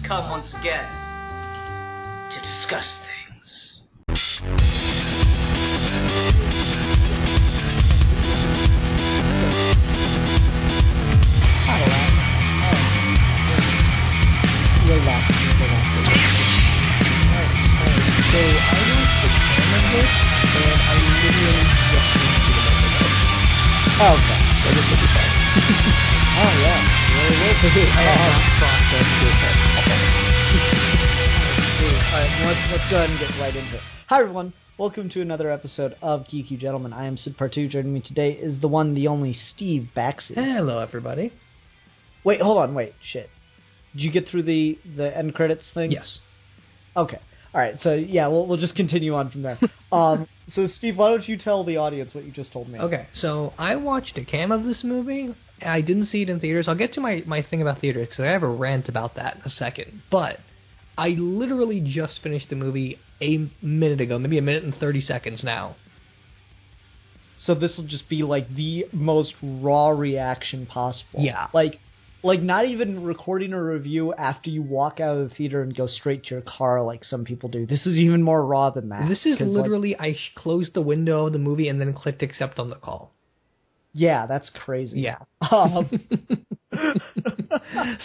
come once again to discuss things. Relax. So I watched the can of this, and I literally just finished it a minute ago. Oh, okay. So this will be fun. Oh, yeah. Really well to hear. I have not processed this at all. Alright, let's go ahead and get right into it. Hi, everyone. Welcome to another episode of Geeky Gentlemen. I am Sid Partout. Joining me today is the one, the only Steve Baxi. Hello, everybody. Wait, hold on. Wait, shit. Did you get through the end credits thing? Yes. Okay. All right. So yeah, we'll just continue on from there. So Steve, why don't you tell the audience what you just told me? Okay. So I watched a cam of this movie. I didn't see it in theaters. I'll get to my thing about theaters because I have a rant about that in a second. But I literally just finished the movie a minute ago, maybe a minute and 30 seconds now. So this will just be like the most raw reaction possible. Yeah. Like not even recording a review after you walk out of the theater and go straight to your car like some people do. This is even more raw than that. This is literally, I closed the window of the movie and then clicked accept on the call. Yeah, that's crazy. Yeah.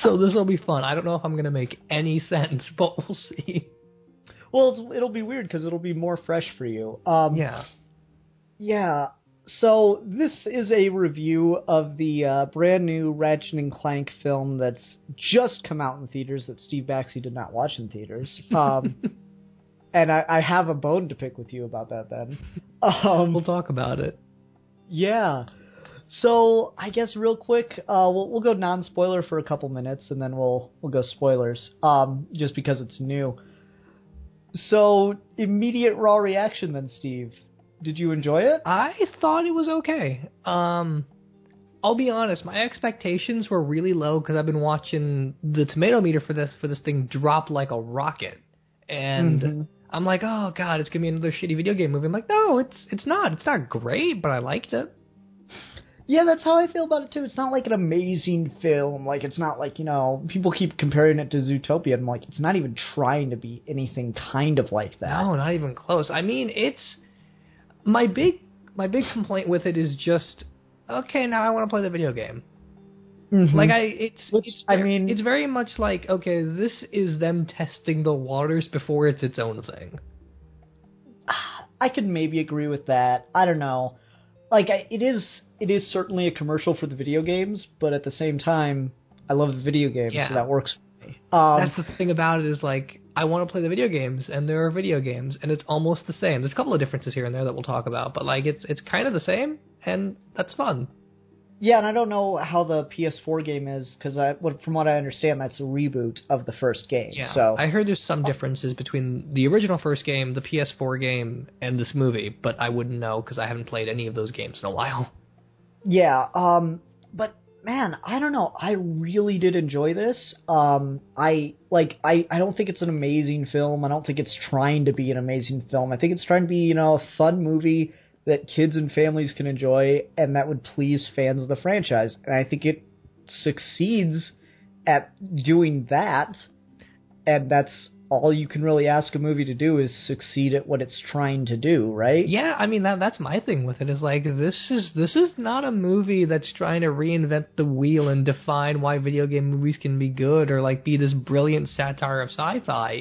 So this will be fun. I don't know if I'm going to make any sense, but we'll see. Well, it'll be weird because it'll be more fresh for you. Yeah. Yeah. So this is a review of the brand new Ratchet Clank film that's just come out in theaters that Steve Baxi did not watch in theaters. And I have a bone to pick with you about that then. We'll talk about it. Yeah. So I guess real quick, we'll go non-spoiler for a couple minutes and then we'll go spoilers, just because it's new. So immediate raw reaction then, Steve. Did you enjoy it? I thought it was okay. I'll be honest, my expectations were really low because I've been watching the tomato meter for this thing drop like a rocket, and I'm like, oh god, it's gonna be another shitty video game movie. I'm like, no, it's not. It's not great, but I liked it. Yeah, that's how I feel about it too. It's not like an amazing film. Like it's not like, people keep comparing it to Zootopia. I'm like, it's not even trying to be anything kind of like that. No, not even close. I mean, it's. My big complaint with it is just, okay, now I want to play the video game. Mm-hmm. It's very much like, okay, this is them testing the waters before it's its own thing. I could maybe agree with that. I don't know. It is certainly a commercial for the video games, but at the same time, I love the video games, so that works for me. That's the thing about it is, I want to play the video games, and there are video games, and it's almost the same. There's a couple of differences here and there that we'll talk about, but, it's kind of the same, and that's fun. Yeah, and I don't know how the PS4 game is, because from what I understand, that's a reboot of the first game. Yeah, so I heard there's some differences between the original first game, the PS4 game, and this movie, but I wouldn't know, because I haven't played any of those games in a while. Yeah, but man, I don't know. I really did enjoy this. I don't think it's an amazing film. I don't think it's trying to be an amazing film. I think it's trying to be, a fun movie that kids and families can enjoy and that would please fans of the franchise. And I think it succeeds at doing that. And that's all you can really ask a movie to do, is succeed at what it's trying to do, right? Yeah, I mean, that's my thing with it, is this is not a movie that's trying to reinvent the wheel and define why video game movies can be good or be this brilliant satire of sci-fi.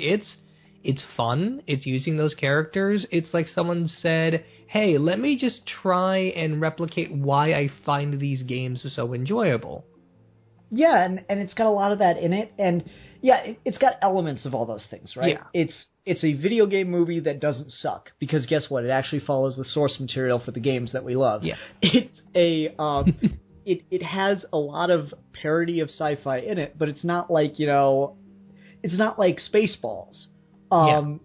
It's fun, it's using those characters, it's like someone said, hey, let me just try and replicate why I find these games so enjoyable. Yeah, and it's got a lot of that in it, and yeah, it's got elements of all those things, right? Yeah. It's a video game movie that doesn't suck, because guess what? It actually follows the source material for the games that we love. Yeah. It's a it has a lot of parody of sci-fi in it, but it's not like, it's not like Spaceballs.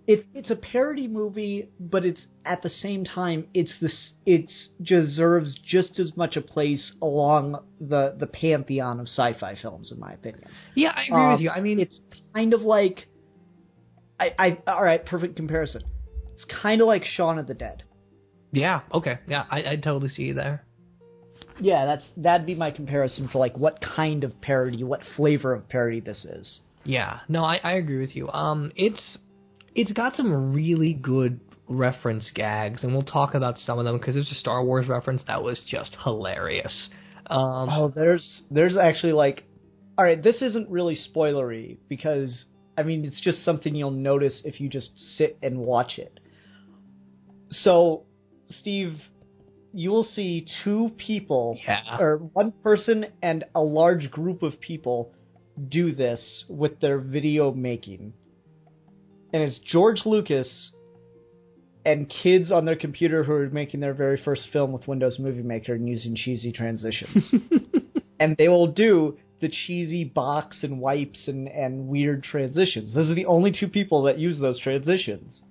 It's a parody movie, but it's at the same time it deserves just as much a place along the pantheon of sci-fi films, in my opinion. Yeah, I agree with you. I mean, it's kind of like all right, perfect comparison. It's kind of like Shaun of the Dead. Yeah. Okay. Yeah, I totally see you there. Yeah, that'd be my comparison for what kind of parody, what flavor of parody this is. Yeah, no, I agree with you. It's got some really good reference gags, and we'll talk about some of them because there's a Star Wars reference that was just hilarious. There's actually like, all right, this isn't really spoilery because I mean it's just something you'll notice if you just sit and watch it. So, Steve, you will see two people, or one person and a large group of people do this with their video making. And it's George Lucas and kids on their computer who are making their very first film with Windows Movie Maker and using cheesy transitions. And they will do the cheesy box and wipes and weird transitions. Those are the only two people that use those transitions.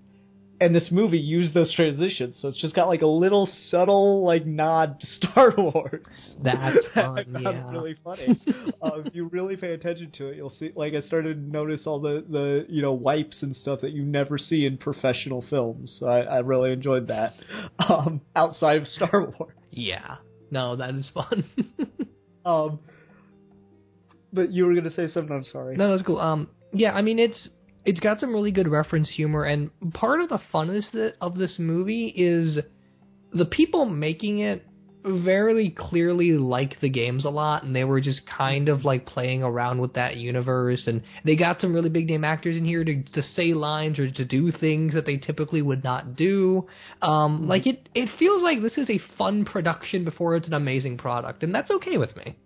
And this movie used those transitions, so it's just got like a little subtle like nod to Star Wars. That's fun, I found really funny. If you really pay attention to it, you'll see. Like I started to notice all the wipes and stuff that you never see in professional films. So I really enjoyed that. Outside of Star Wars. Yeah. No, that is fun. But you were gonna say something. I'm sorry. No, that's cool. Yeah, I mean it's got some really good reference humor, and part of the funness of this movie is the people making it very clearly like the games a lot, and they were just kind of like playing around with that universe, and they got some really big name actors in here to say lines or to do things that they typically would not do. Like it feels like this is a fun production before it's an amazing product, and that's okay with me.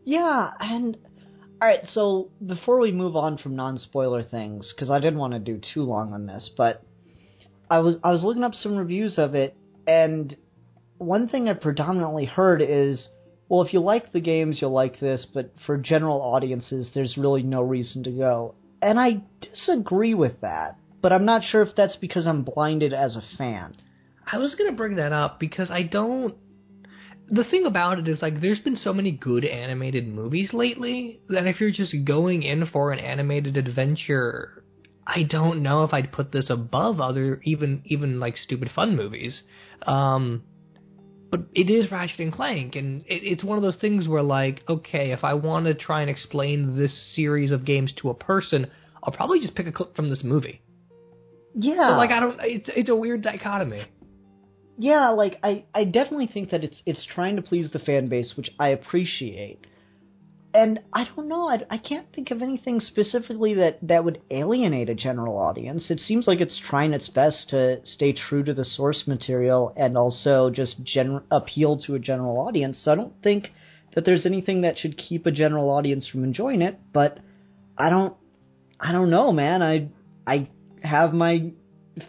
Yeah, and alright, so before we move on from non-spoiler things, because I didn't want to do too long on this, but I was looking up some reviews of it, and one thing I predominantly heard is, well, if you like the games, you'll like this, but for general audiences, there's really no reason to go. And I disagree with that, but I'm not sure if that's because I'm blinded as a fan. I was going to bring that up because the thing about it is, like, there's been so many good animated movies lately that if you're just going in for an animated adventure, I don't know if I'd put this above other, even like, stupid fun movies. But it is Ratchet and Clank, and it's one of those things where, like, okay, if I want to try and explain this series of games to a person, I'll probably just pick a clip from this movie. Yeah. So, like, it's a weird dichotomy. Yeah, like, I definitely think that it's trying to please the fan base, which I appreciate. And I don't know, I can't think of anything specifically that would alienate a general audience. It seems like it's trying its best to stay true to the source material and also just appeal to a general audience. So I don't think that there's anything that should keep a general audience from enjoying it, but I don't know, man. I have my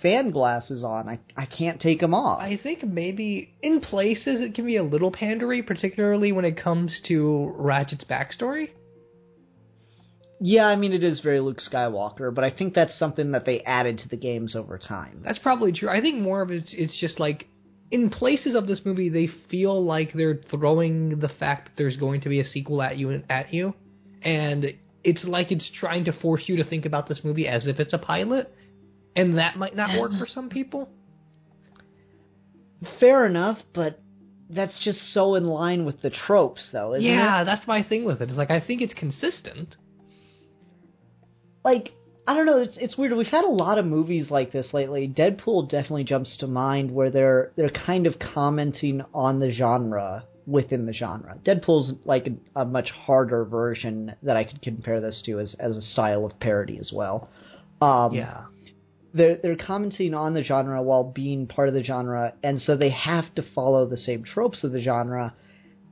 fan glasses on. I can't take them off. I think maybe in places it can be a little pandery, particularly when it comes to Ratchet's backstory. Yeah, I mean, it is very Luke Skywalker, but I think that's something that they added to the games over time. That's probably true. I think more of it's just like, in places of this movie, they feel like they're throwing the fact that there's going to be a sequel at you, and it's like it's trying to force you to think about this movie as if it's a pilot. And that might not work for some people. Fair enough, but that's just so in line with the tropes, though, isn't it? Yeah, that's my thing with it. It's like, I think it's consistent. Like, I don't know, it's weird. We've had a lot of movies like this lately. Deadpool definitely jumps to mind, where they're kind of commenting on the genre within the genre. Deadpool's like a much harder version that I could compare this to as a style of parody as well. Yeah. They're commenting on the genre while being part of the genre, and so they have to follow the same tropes of the genre.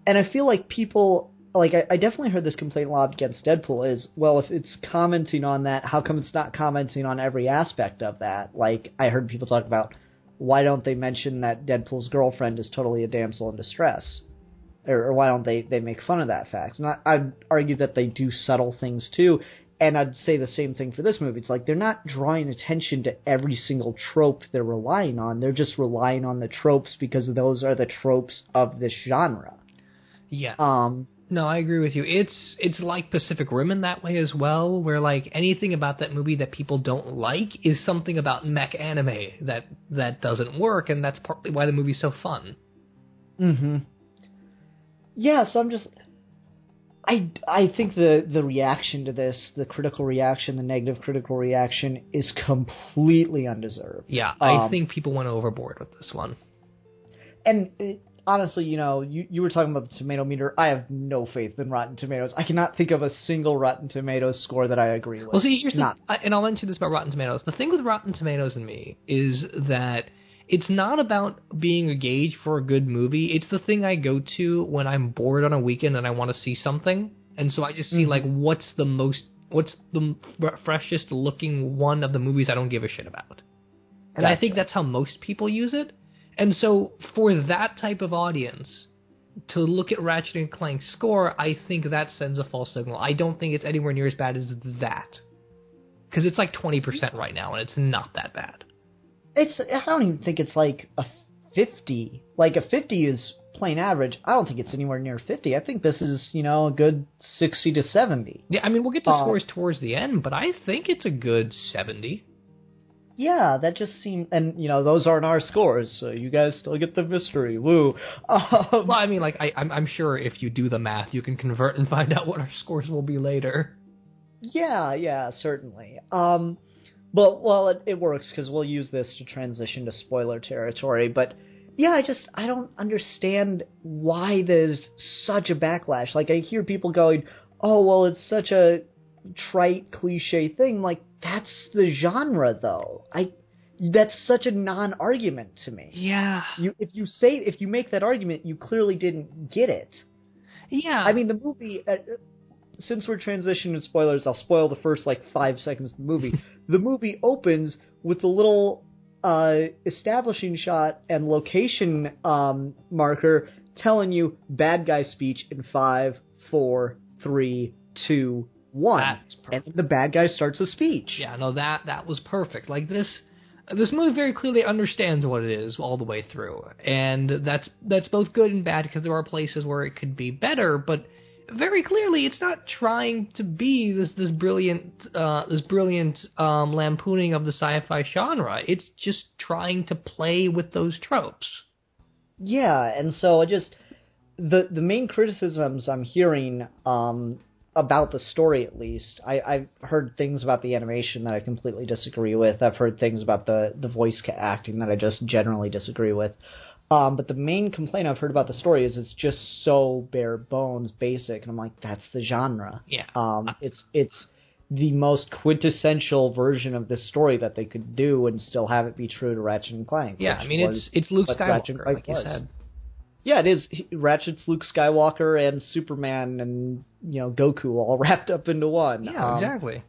And I feel like people, like, I definitely heard this complaint a lot against Deadpool is, well, if it's commenting on that, how come it's not commenting on every aspect of that? Like, I heard people talk about, why don't they mention that Deadpool's girlfriend is totally a damsel in distress? Or why don't they make fun of that fact? And I'd argue that they do subtle things too. And I'd say the same thing for this movie. It's like they're not drawing attention to every single trope they're relying on. They're just relying on the tropes because those are the tropes of this genre. Yeah. No, I agree with you. It's like Pacific Rim in that way as well, where like anything about that movie that people don't like is something about mech anime that doesn't work, and that's partly why the movie's so fun. Mm-hmm. Yeah, so I'm just... I think the reaction to this, the critical reaction, the negative critical reaction, is completely undeserved. Yeah, I think people went overboard with this one. And honestly, you were talking about the tomato meter. I have no faith in Rotten Tomatoes. I cannot think of a single Rotten Tomatoes score that I agree with. Well, see, here's and I'll mention this about Rotten Tomatoes. The thing with Rotten Tomatoes and me is that it's not about being a gauge for a good movie. It's the thing I go to when I'm bored on a weekend and I want to see something. And so I just see, like, what's the freshest looking one of the movies I don't give a shit about. And I think that's how most people use it. And so for that type of audience to look at Ratchet & Clank's score, I think that sends a false signal. I don't think it's anywhere near as bad as that. Because it's like 20% right now, and it's not that bad. I don't even think it's like a 50. Like, a 50 is plain average. I don't think it's anywhere near 50. I think this is, a good 60 to 70. Yeah, I mean, we'll get to scores towards the end, but I think it's a good 70. Yeah, that just seemed... And, those aren't our scores, so you guys still get the mystery. Woo. Well, I mean, like, I'm sure if you do the math, you can convert and find out what our scores will be later. Yeah, certainly. But, it works, because we'll use this to transition to spoiler territory, but... Yeah, I don't understand why there's such a backlash. Like, I hear people going, oh, well, it's such a trite, cliche thing. Like, that's the genre, though. That's such a non-argument to me. Yeah. If you make that argument, you clearly didn't get it. Yeah. I mean, the movie, since we're transitioning to spoilers, I'll spoil the first, 5 seconds of the movie. The movie opens with the little... establishing shot and location marker telling you bad guy speech in 5, 4, 3, 2, 1. And the bad guy starts a speech. Yeah, no, that was perfect. Like, this movie very clearly understands what it is all the way through. And that's both good and bad, because there are places where it could be better, but very clearly it's not trying to be this brilliant lampooning of the sci-fi genre. It's just trying to play with those tropes. Yeah, and so the main criticisms I'm hearing about the story, at least, I've heard things about the animation that I completely disagree with. I've heard things about the voice acting that I just generally disagree with. But the main complaint I've heard about the story is it's just so bare bones, basic, and I'm like, that's the genre. Yeah. It's the most quintessential version of this story that they could do and still have it be true to Ratchet and Clank. Yeah, I mean, it's Luke Skywalker, like you said. Yeah, it is. Ratchet's Luke Skywalker and Superman and, Goku all wrapped up into one. Yeah, exactly.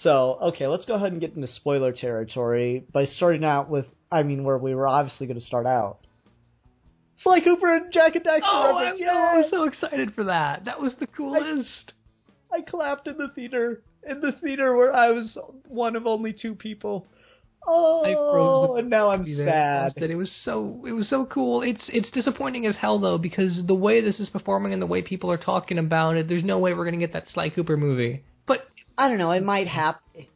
So, okay, let's go ahead and get into spoiler territory by starting out with, where we were obviously going to start out. Sly Cooper and Jack and Daxter reference. I was so excited for that. That was the coolest. I clapped in the theater where I was one of only 2 people. Oh, and now I'm sad. It was so cool. It's disappointing as hell, though, because the way this is performing and the way people are talking about it, there's no way we're going to get that Sly Cooper movie. But I don't know. It might happen.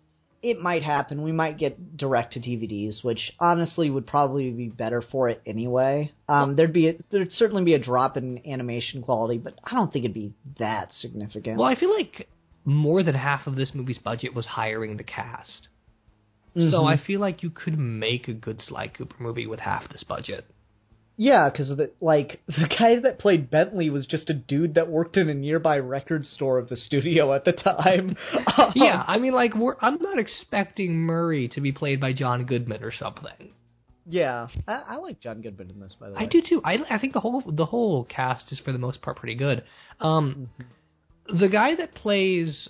It might happen. We might get direct to DVDs, which honestly would probably be better for it anyway. There'd certainly be a drop in animation quality, but I don't think it'd be that significant. Well, I feel like more than half of this movie's budget was hiring the cast. Mm-hmm. So I feel like you could make a good Sly Cooper movie with half this budget. Yeah, because the guy that played Bentley was just a dude that worked in a nearby record store of the studio at the time. Yeah, I mean, I'm not expecting Murray to be played by John Goodman or something. Yeah, I like John Goodman in this, by the way. I do too. I think the whole cast is for the most part pretty good. The guy that plays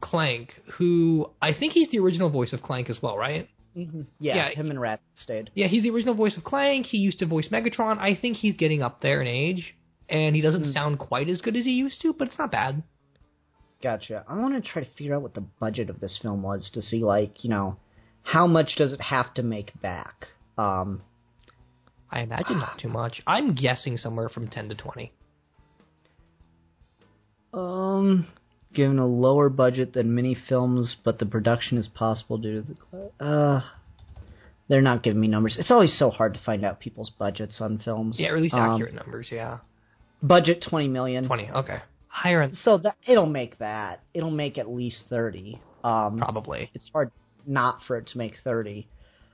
Clank, who I think he's the original voice of Clank as well, right? Mm-hmm. Yeah, him and Ratchet stayed. Yeah, he's the original voice of Clank. He used to voice Megatron. I think he's getting up there in age, and he doesn't sound quite as good as he used to, but it's not bad. Gotcha. I want to try to figure out what the budget of this film was to see, how much does it have to make back? I imagine not too much. I'm guessing somewhere from 10 to 20. Given a lower budget than many films, but the production is possible due to the... they're not giving me numbers. It's always so hard to find out people's budgets on films. Yeah, or at least accurate numbers, yeah. Budget, $20 million. 20, okay. Higher. So that it'll make that. It'll make at least 30. Probably. It's hard not for it to make 30.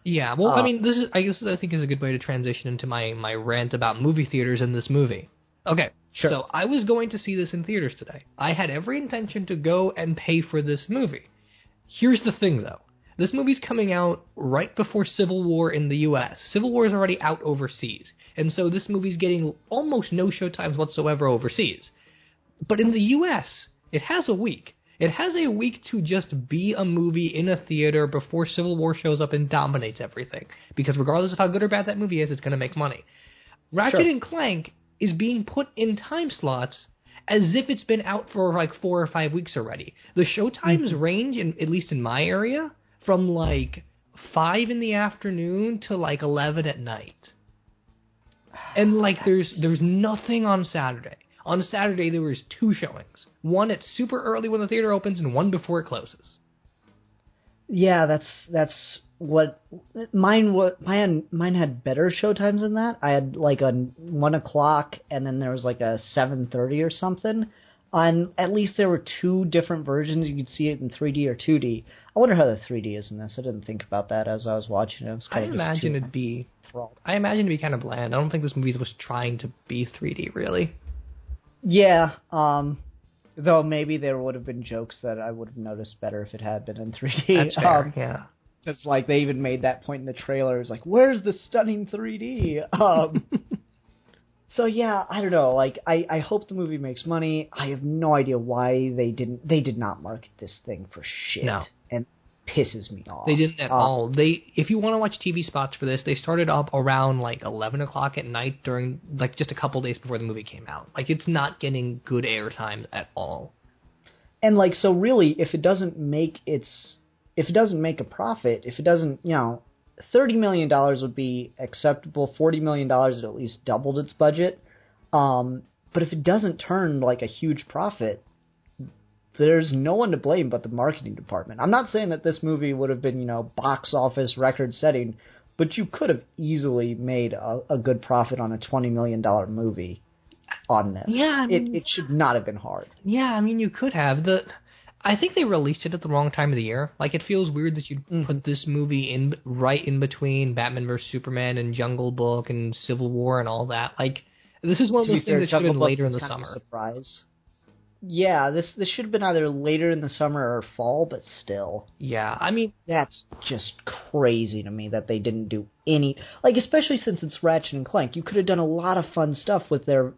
Yeah, well, I mean, I think is a good way to transition into my rant about movie theaters in this movie. Okay, sure. So I was going to see this in theaters today. I had every intention to go and pay for this movie. Here's the thing, though. This movie's coming out right before Civil War in the U.S. Civil War is already out overseas, and so this movie's getting almost no showtimes whatsoever overseas. But in the U.S., it has a week. It has a week to just be a movie in a theater before Civil War shows up and dominates everything. Because regardless of how good or bad that movie is, it's going to make money. Ratchet and Clank is being put in time slots as if it's been out for like 4 or 5 weeks already. The showtimes range, at least in my area, from like 5 in the afternoon to like 11 at night. And like there's nothing on Saturday. On Saturday, there was 2 showings. One at super early when the theater opens, and one before it closes. Yeah, that's what mine had better showtimes than that. I had like a 1 o'clock, and then there was like a 7:30 or something. And at least there were 2 different versions. You could see it in 3D or 2D. I wonder how the 3D is in this. I didn't think about that as I was watching it. I imagine it'd be kind of bland. I don't think this movie was trying to be 3D, really. Yeah, though maybe there would have been jokes that I would have noticed better if it had been in 3D. That's fair, yeah. It's like they even made that point in the trailer. It's like, where's the stunning 3D? So yeah, I don't know. Like, I hope the movie makes money. I have no idea why they did not market this thing for shit. No. And pisses me off. They didn't at all. If you want to watch TV spots for this, they started up around like 11 o'clock at night during like just a couple days before the movie came out. Like, it's not getting good airtime at all. And like, so really, if it doesn't make a profit, if it doesn't, $30 million would be acceptable. $40 million would at least doubled its budget. But if it doesn't turn like a huge profit, there's no one to blame but the marketing department. I'm not saying that this movie would have been, box office record setting, but you could have easily made a good profit on a $20 million movie on this. Yeah, I mean, it should not have been hard. Yeah, I mean, you could have. I think they released it at the wrong time of the year. Like, it feels weird that you'd put this movie right in between Batman vs. Superman and Jungle Book and Civil War and all that. Like, this is one of those things that should have been later in the summer. Surprise. Yeah, this should have been either later in the summer or fall, but still. Yeah, I mean, that's just crazy to me that they didn't do any... Like, especially since it's Ratchet and Clank, you could have done a lot of fun stuff with their...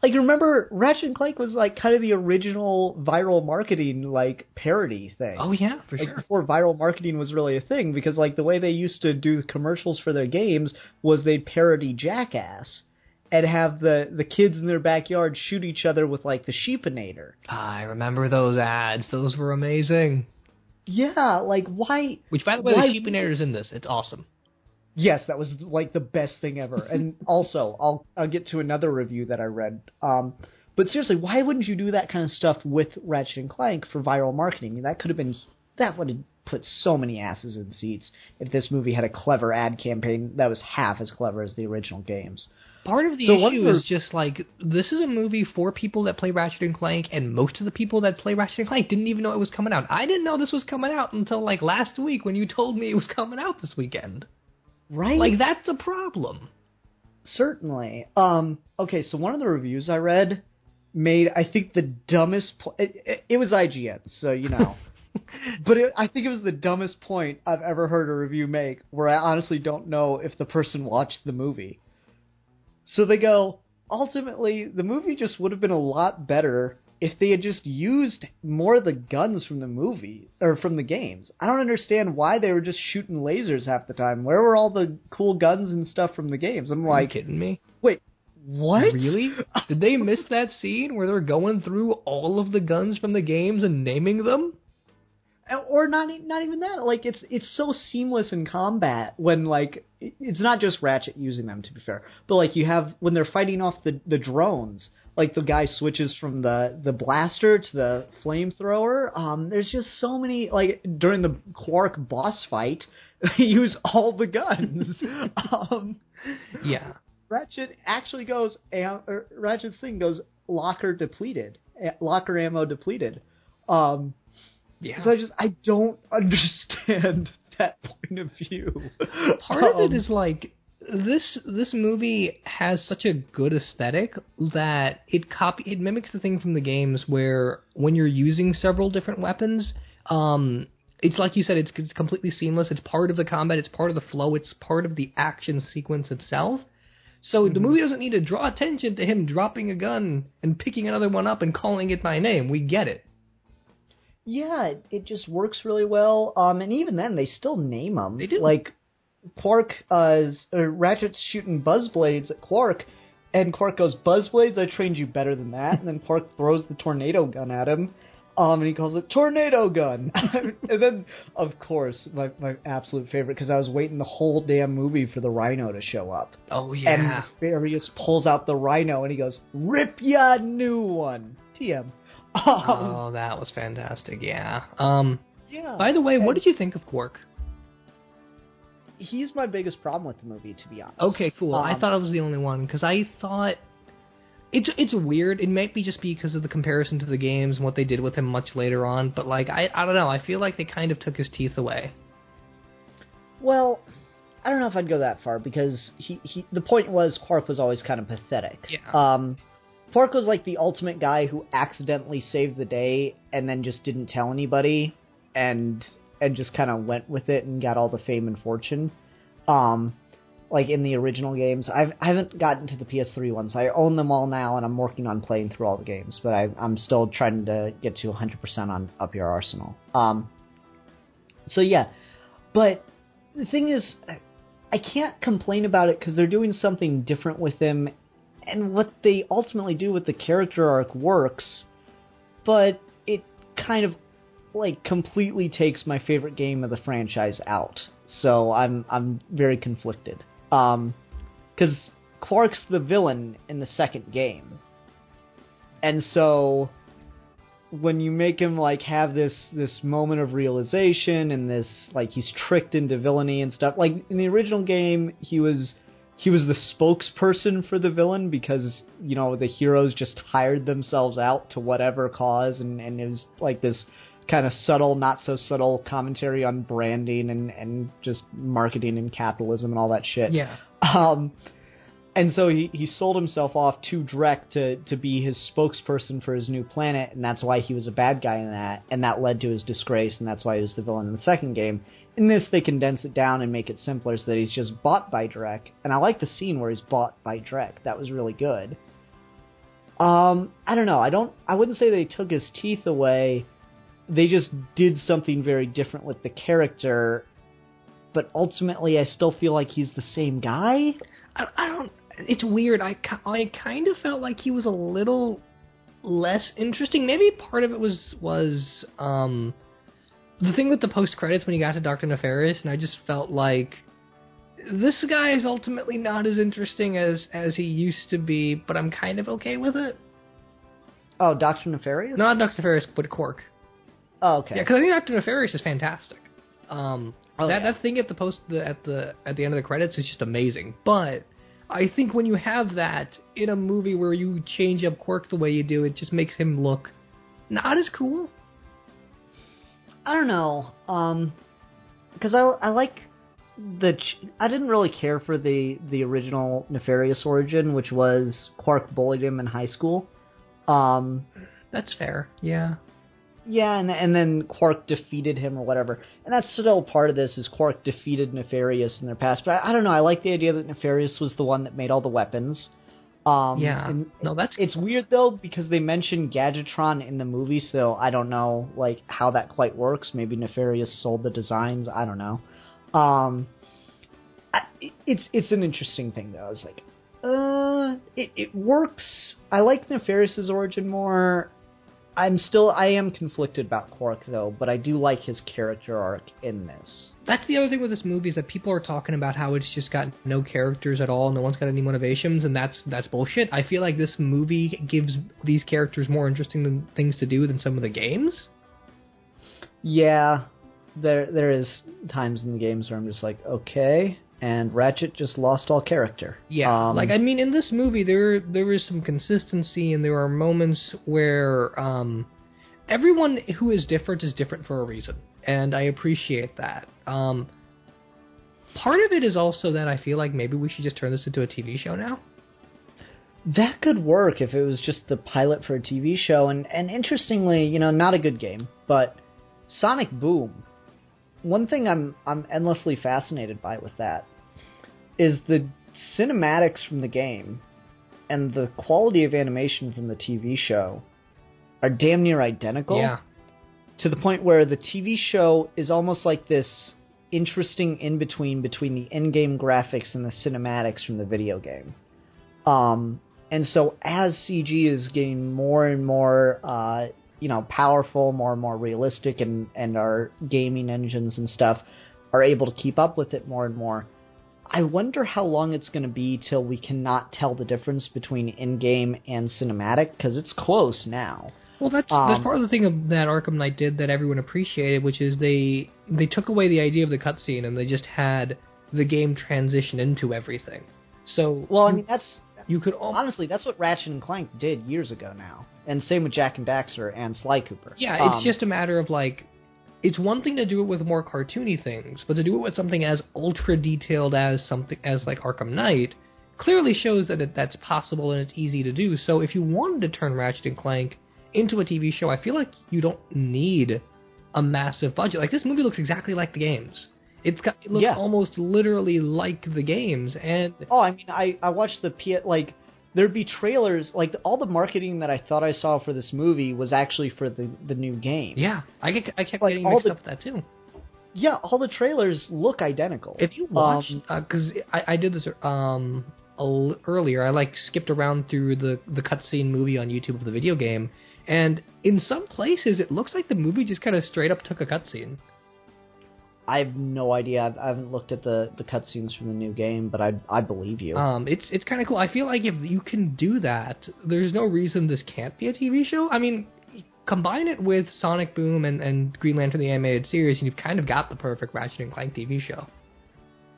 Like, remember, Ratchet and Clank was, like, kind of the original viral marketing, like, parody thing. Oh, yeah, for sure. Before viral marketing was really a thing, because, like, the way they used to do the commercials for their games was they'd parody Jackass and have the kids in their backyard shoot each other with, like, the Sheepinator. I remember those ads. Those were amazing. Yeah, like, why... Which, by the way, the Sheepinator's in this. It's awesome. Yes, that was, like, the best thing ever. And also, I'll get to another review that I read. But seriously, why wouldn't you do that kind of stuff with Ratchet and Clank for viral marketing? I mean, that would have put so many asses in seats if this movie had a clever ad campaign that was half as clever as the original games. Part of the issue is just, like, this is a movie for people that play Ratchet and Clank, and most of the people that play Ratchet and Clank didn't even know it was coming out. I didn't know this was coming out until, like, last week when you told me it was coming out this weekend. Right? Like, that's a problem. Certainly. Okay, so one of the reviews I read made, I think, the dumbest point. It was IGN, so, But I think it was the dumbest point I've ever heard a review make, where I honestly don't know if the person watched the movie. So they go, ultimately, the movie just would have been a lot better if they had just used more of the guns from the movie, or from the games. I don't understand why they were just shooting lasers half the time. Where were all the cool guns and stuff from the games? I'm like... Are you kidding me? Wait, what? Really? Did they miss that scene where they're going through all of the guns from the games and naming them? Or not even that. Like, it's so seamless in combat when, like, it's not just Ratchet using them, to be fair. But, like, you have, when they're fighting off the drones, like, the guy switches from the blaster to the flamethrower. There's just so many, like, during the Quark boss fight, they use all the guns. Yeah. Ratchet actually goes, Ratchet's thing goes locker depleted. locker ammo depleted. Yeah. So I don't understand that point of view. Part of it is like this movie has such a good aesthetic that it mimics the thing from the games where when you're using several different weapons, it's like you said, it's completely seamless. It's part of the combat. It's part of the flow. It's part of the action sequence itself. So the movie doesn't need to draw attention to him dropping a gun and picking another one up and calling it by name. We get it. Yeah, it just works really well. And even then, they still name them. They do. Like, Ratchet's shooting Buzzblades at Quark, and Quark goes, "Buzzblades, I trained you better than that." And then Quark throws the tornado gun at him, and he calls it Tornado Gun. And then, of course, my absolute favorite, because I was waiting the whole damn movie for the Rhino to show up. Oh, yeah. And Nefarious pulls out the Rhino, and he goes, "Rip ya new one." TM. Oh, that was fantastic, yeah. Yeah. By the way, what did you think of Quark? He's my biggest problem with the movie, to be honest. Okay, cool. I thought I was the only one, because I thought... It's weird. It might be just because of the comparison to the games and what they did with him much later on, but, like, I don't know. I feel like they kind of took his teeth away. Well, I don't know if I'd go that far, because the point was Quark was always kind of pathetic. Yeah. Quark was like the ultimate guy who accidentally saved the day and then just didn't tell anybody and just kind of went with it and got all the fame and fortune. Like in the original games. I haven't gotten to the PS3 ones. I own them all now, and I'm working on playing through all the games, but I'm still trying to get to 100% on Up Your Arsenal. So yeah, but the thing is, I can't complain about it because they're doing something different with him, and what they ultimately do with the character arc works, but it kind of like completely takes my favorite game of the franchise out. So I'm very conflicted. Because Quark's the villain in the second game. And so when you make him like have this moment of realization and this like he's tricked into villainy and stuff, like in the original game he was the spokesperson for the villain because, you know, the heroes just hired themselves out to whatever cause, and it was like this kind of subtle, not so subtle commentary on branding and just marketing and capitalism and all that shit. Yeah. And so he sold himself off to Drek to be his spokesperson for his new planet, and that's why he was a bad guy in that, and that led to his disgrace, and that's why he was the villain in the second game. In this, they condense it down and make it simpler so that he's just bought by Drek, and I like the scene where he's bought by Drek. That was really good. I don't know. I wouldn't say they took his teeth away. They just did something very different with the character, but ultimately I still feel like he's the same guy. I don't... It's weird. I kind of felt like he was a little less interesting. Maybe part of it was the thing with the post-credits when you got to Dr. Nefarious, and I just felt like this guy is ultimately not as interesting as he used to be, but I'm kind of okay with it. Oh, Dr. Nefarious? Not Dr. Nefarious, but Quark. Oh, okay. Yeah, because I think Dr. Nefarious is fantastic. That thing at the end of the credits is just amazing. But I think when you have that in a movie where you change up Quark the way you do, it just makes him look not as cool. I don't know. Because I like I didn't really care for the original Nefarious origin, which was Quark bullied him in high school. That's fair. Yeah. Yeah, and then Quark defeated him or whatever. And that's still part of this, is Quark defeated Nefarious in their past. But I don't know, I like the idea that Nefarious was the one that made all the weapons. It's weird, though, because they mention Gadgetron in the movie, so I don't know, like, how that quite works. Maybe Nefarious sold the designs, I don't know. It's an interesting thing, though. It's like, it works. I like Nefarious's origin more. I am conflicted about Quark, though, but I do like his character arc in this. That's the other thing with this movie, is that people are talking about how it's just got no characters at all, no one's got any motivations, and that's bullshit. I feel like this movie gives these characters more interesting things to do than some of the games. Yeah, there is times in the games where I'm just like, okay. and Ratchet just lost all character. Yeah, in this movie, there is some consistency, and there are moments where everyone who is different for a reason, and I appreciate that. Part of it is also that I feel like maybe we should just turn this into a TV show now. That could work if it was just the pilot for a TV show, and interestingly, not a good game, but Sonic Boom. One thing I'm endlessly fascinated by with that is the cinematics from the game and the quality of animation from the TV show are damn near identical. Yeah. To the point where the TV show is almost like this interesting in-between between the in-game graphics and the cinematics from the video game. And so as CG is getting more and more, powerful, more and more realistic, and our gaming engines and stuff are able to keep up with it more and more, I wonder how long it's going to be till we cannot tell the difference between in-game and cinematic, because it's close now. Well, that's part of the thing that Arkham Knight did that everyone appreciated, which is they took away the idea of the cutscene and they just had the game transition into everything. So, honestly, that's what Ratchet and Clank did years ago now, and same with Jak and Daxter and Sly Cooper. Yeah, it's just a matter of it's one thing to do it with more cartoony things, but to do it with something as ultra detailed as Arkham Knight clearly shows that that's possible and it's easy to do. So if you wanted to turn Ratchet and Clank into a TV show, I feel like you don't need a massive budget. This movie looks exactly like the games. It looks almost literally like the games, and I watched there'd be trailers, all the marketing that I thought I saw for this movie was actually for the new game. Yeah, I kept getting mixed up with that too. Yeah, all the trailers look identical. If you watch, because I did this earlier, I skipped around through the cutscene movie on YouTube of the video game, and in some places it looks like the movie just kind of straight up took a cutscene. I have no idea. I haven't looked at the cutscenes from the new game, but I believe you. It's kind of cool. I feel like if you can do that, there's no reason this can't be a TV show. I mean, combine it with Sonic Boom and Green Lantern the Animated Series, and you've kind of got the perfect Ratchet and Clank TV show.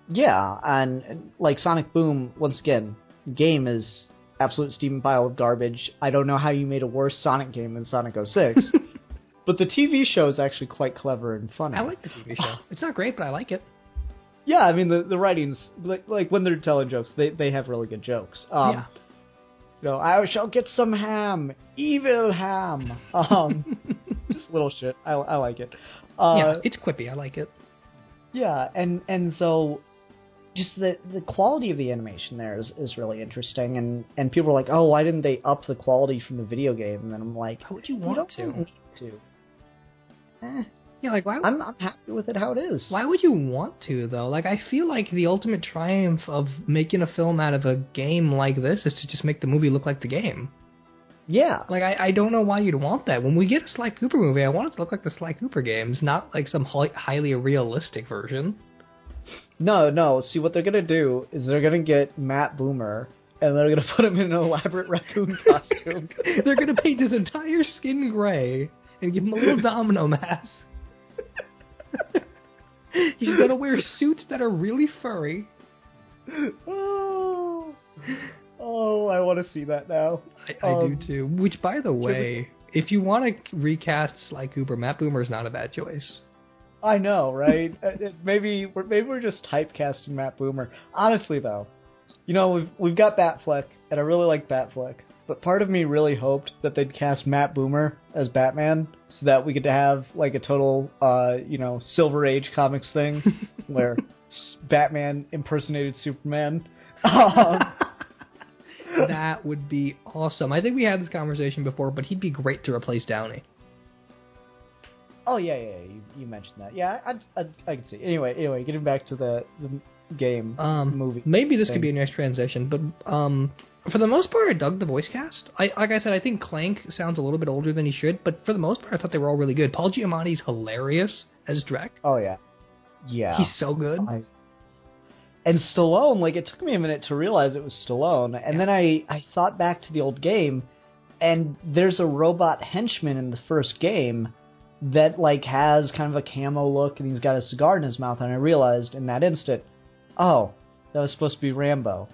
Yeah, and Sonic Boom, once again, game is absolute steaming pile of garbage. I don't know how you made a worse Sonic game than Sonic 06. But the TV show is actually quite clever and funny. I like the TV show. It's not great, but I like it. Yeah, I mean, the writings, when they're telling jokes, they have really good jokes. Yeah. I shall get some ham. Evil ham. Just little shit. I like it. Yeah, it's quippy. I like it. Yeah, and so just the quality of the animation there is really interesting, and people are like, oh, why didn't they up the quality from the video game? And then I'm like, how would you want to? Need to. Yeah, why? I'm happy with it how it is. Why would you want to, though? I feel like the ultimate triumph of making a film out of a game like this is to just make the movie look like the game. Yeah. I don't know why you'd want that. When we get a Sly Cooper movie, I want it to look like the Sly Cooper games, not some highly realistic version. No. See, what they're going to do is they're going to get Matt Boomer, and they're going to put him in an elaborate raccoon costume. They're going to paint his entire skin gray and give him a little domino mask. He's going to wear suits that are really furry. Oh, I want to see that now. I do too. Which, by the way, if you want to recast Sly Cooper, Matt Boomer is not a bad choice. I know, right? maybe we're just typecasting Matt Boomer. Honestly, though, we've got Batfleck, and I really like Batfleck. But part of me really hoped that they'd cast Matt Boomer as Batman, so that we could have a total, Silver Age comics thing where Batman impersonated Superman. That would be awesome. I think we had this conversation before, but he'd be great to replace Downey. Oh yeah, you mentioned that. Yeah, I can see. Anyway, getting back to the game movie. Maybe this could be a nice transition, but for the most part, I dug the voice cast. Like I said, I think Clank sounds a little bit older than he should, but for the most part, I thought they were all really good. Paul Giamatti's hilarious as Drek. Oh yeah, he's so good. And Stallone, it took me a minute to realize it was Stallone, and then I thought back to the old game, and there's a robot henchman in the first game that has kind of a camo look, and he's got a cigar in his mouth, and I realized in that instant, oh, that was supposed to be Rambo.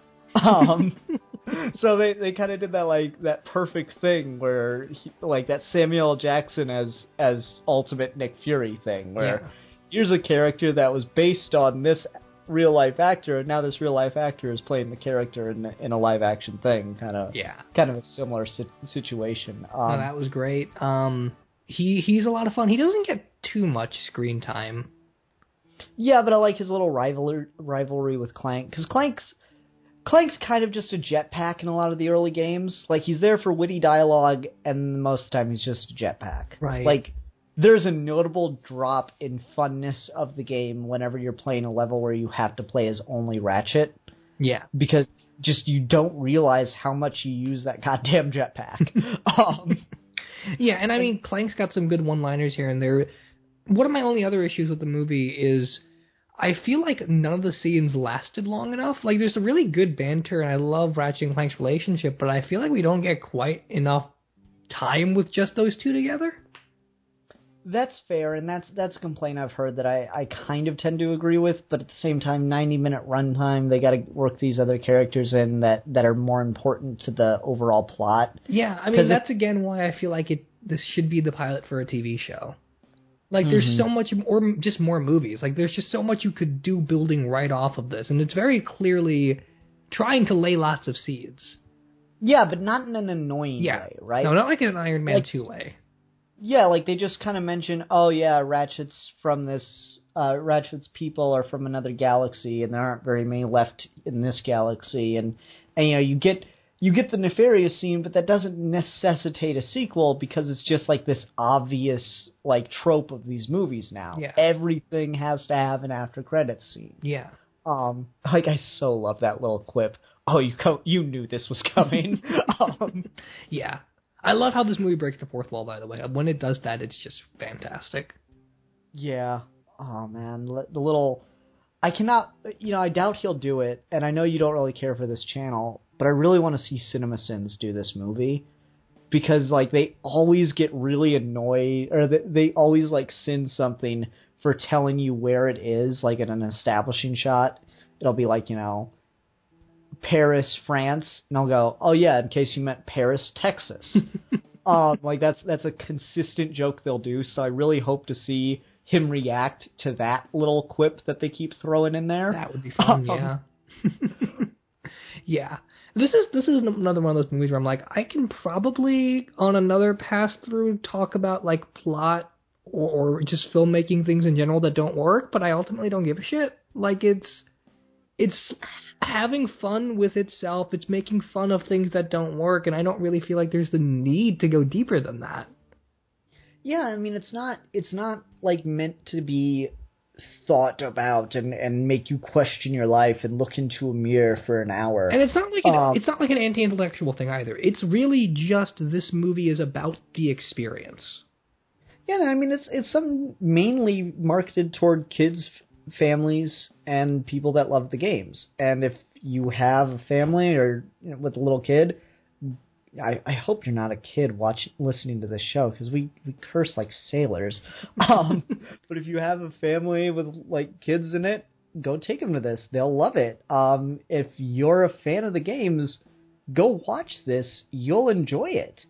So they kind of did that, like, that perfect thing where, like, that Samuel L. Jackson as ultimate Nick Fury thing, where here's a character that was based on this real-life actor, and now this real-life actor is playing the character in a live-action thing, kind of a similar situation. No, that was great. He's a lot of fun. He doesn't get too much screen time. Yeah, but I like his little rivalry with Clank, because Clank's kind of just a jetpack in a lot of the early games. Like, he's there for witty dialogue, and most of the time he's just a jetpack. Right. Like, there's a notable drop in funness of the game whenever you're playing a level where you have to play as only Ratchet. Yeah. Because just you don't realize how much you use that goddamn jetpack. Yeah, and I mean, Clank's got some good one-liners here and there. One of my only other issues with the movie is I feel like none of the scenes lasted long enough. Like, there's a really good banter, and I love Ratchet and Clank's relationship, but I feel like we don't get quite enough time with just those two together. That's fair, and that's a complaint I've heard that I kind of tend to agree with, but at the same time, 90-minute runtime, they got to work these other characters in that are more important to the overall plot. Yeah, I mean, that's again why I feel like this should be the pilot for a TV show. Like, there's so much, or just more movies. Like, there's just so much you could do building right off of this, and it's very clearly trying to lay lots of seeds. Yeah, but not in an annoying way, right? No, not like in an Iron Man 2 way. Yeah, like, they just kind of mention, oh yeah, Ratchet's people are from another galaxy, and there aren't very many left in this galaxy, and you know, you get the nefarious scene, but that doesn't necessitate a sequel because it's just like this obvious, like, trope of these movies now. Yeah. Everything has to have an after credits scene. Yeah. Like, I so love that little quip. Oh, you knew this was coming. Yeah. I love how this movie breaks the fourth wall, by the way. When it does that, it's just fantastic. Yeah. Oh, man. The little... I cannot... You know, I doubt he'll do it, and I know you don't really care for this channel, but I really want to see CinemaSins do this movie. Because, like, they always get really annoyed, or they always, like, sin something for telling you where it is, like, in an establishing shot. It'll be like, you know, Paris, France, and I'll go, oh yeah, in case you meant Paris, Texas. Like, that's a consistent joke they'll do, so I really hope to see him react to that little quip that they keep throwing in there. That would be fun, yeah. Yeah. This is another one of those movies where I'm like, I can probably, on another pass-through, talk about, like, plot or just filmmaking things in general that don't work, but I ultimately don't give a shit. Like, it's having fun with itself. It's making fun of things that don't work, and I don't really feel like there's the need to go deeper than that. Yeah, I mean, it's not like meant to be thought about and make you question your life and look into a mirror for an hour. And it's not like an anti-intellectual thing either. It's really just this movie is about the experience. Yeah, I mean, it's something mainly marketed toward kids, families, and people that love the games. And if you have a family or, you know, with a little kid, I hope you're not a kid listening to this show, because we curse like sailors. But if you have a family with, like, kids in it, go take them to this. They'll love it. If you're a fan of the games, go watch this. You'll enjoy it.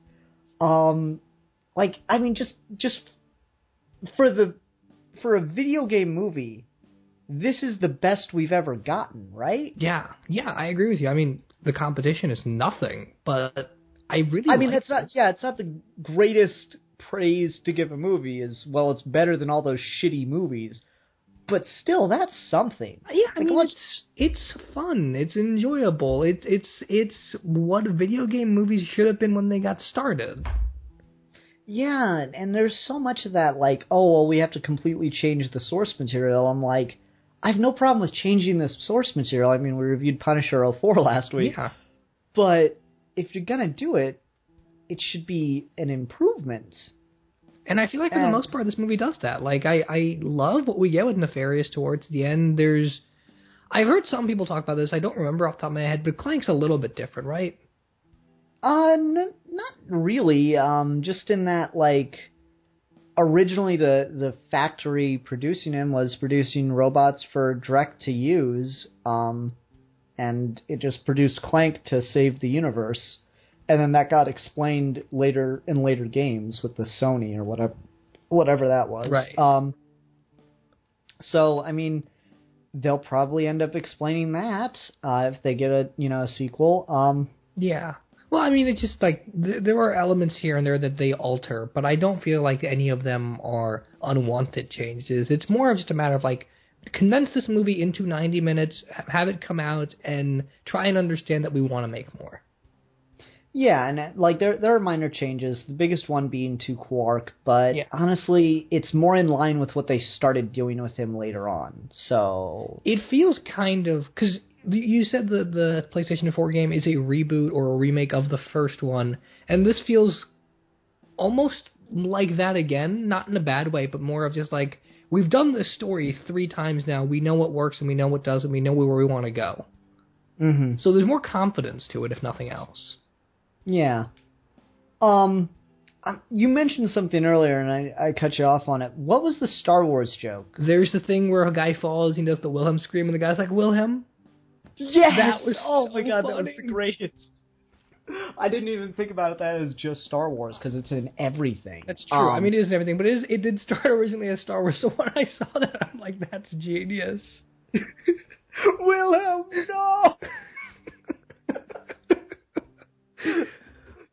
Like, I mean, just for a video game movie, this is the best we've ever gotten, right? Yeah, I agree with you. I mean, the competition is nothing, but I mean, it's not the greatest praise to give a movie as, well, it's better than all those shitty movies, but still, that's something. Yeah, I mean, it's fun, it's enjoyable, it's what video game movies should have been when they got started. Yeah, and there's so much of that, like, oh, well, we have to completely change the source material. I'm like, I have no problem with changing the source material. I mean, we reviewed Punisher 04 last week. Yeah. But if you're gonna do it, it should be an improvement. And I feel like for the most part, this movie does that. Like, I love what we get with Nefarious towards the end. I've heard some people talk about this. I don't remember off the top of my head, but Clank's a little bit different, right? Not really. Just in that, like, originally the factory producing him was producing robots for direct to use, and it just produced Clank to save the universe, and then that got explained later in later games with the Sony or whatever that was. Right. So I mean, they'll probably end up explaining that if they get a sequel. Yeah. Well, I mean, it's just like there are elements here and there that they alter, but I don't feel like any of them are unwanted changes. It's more of just a matter of like condense this movie into 90 minutes, have it come out, and try and understand that we want to make more. Yeah, and like there are minor changes. The biggest one being to Quark, but honestly, it's more in line with what they started doing with him later on. So it feels kind of because you said the PlayStation 4 game is a reboot or a remake of the first one, and this feels almost like that again, not in a bad way, but more of just like we've done this story 3 times now. We know what works and we know what doesn't. We know where we want to go. Mm-hmm. So there's more confidence to it, if nothing else. Yeah. You mentioned something earlier, and I cut you off on it. What was the Star Wars joke? There's the thing where a guy falls, he does the Wilhelm scream, and the guy's like, Wilhelm? Yes! That was my god, funny. that was the greatest. I didn't even think about that as just Star Wars, because it's in everything. That's true. I mean, it is in everything, but it did start originally as Star Wars, so when I saw that, I'm like, that's genius. Wilhelm, no!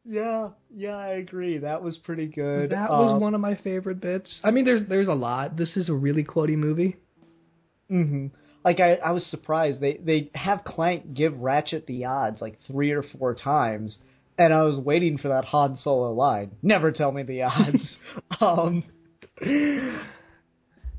Yeah, I agree. That was pretty good. That was one of my favorite bits. I mean, there's a lot. This is a really quotey movie. Mm-hmm. Like, I was surprised. They have Clank give Ratchet the odds like 3 or 4 times, and I was waiting for that Han Solo line. Never tell me the odds.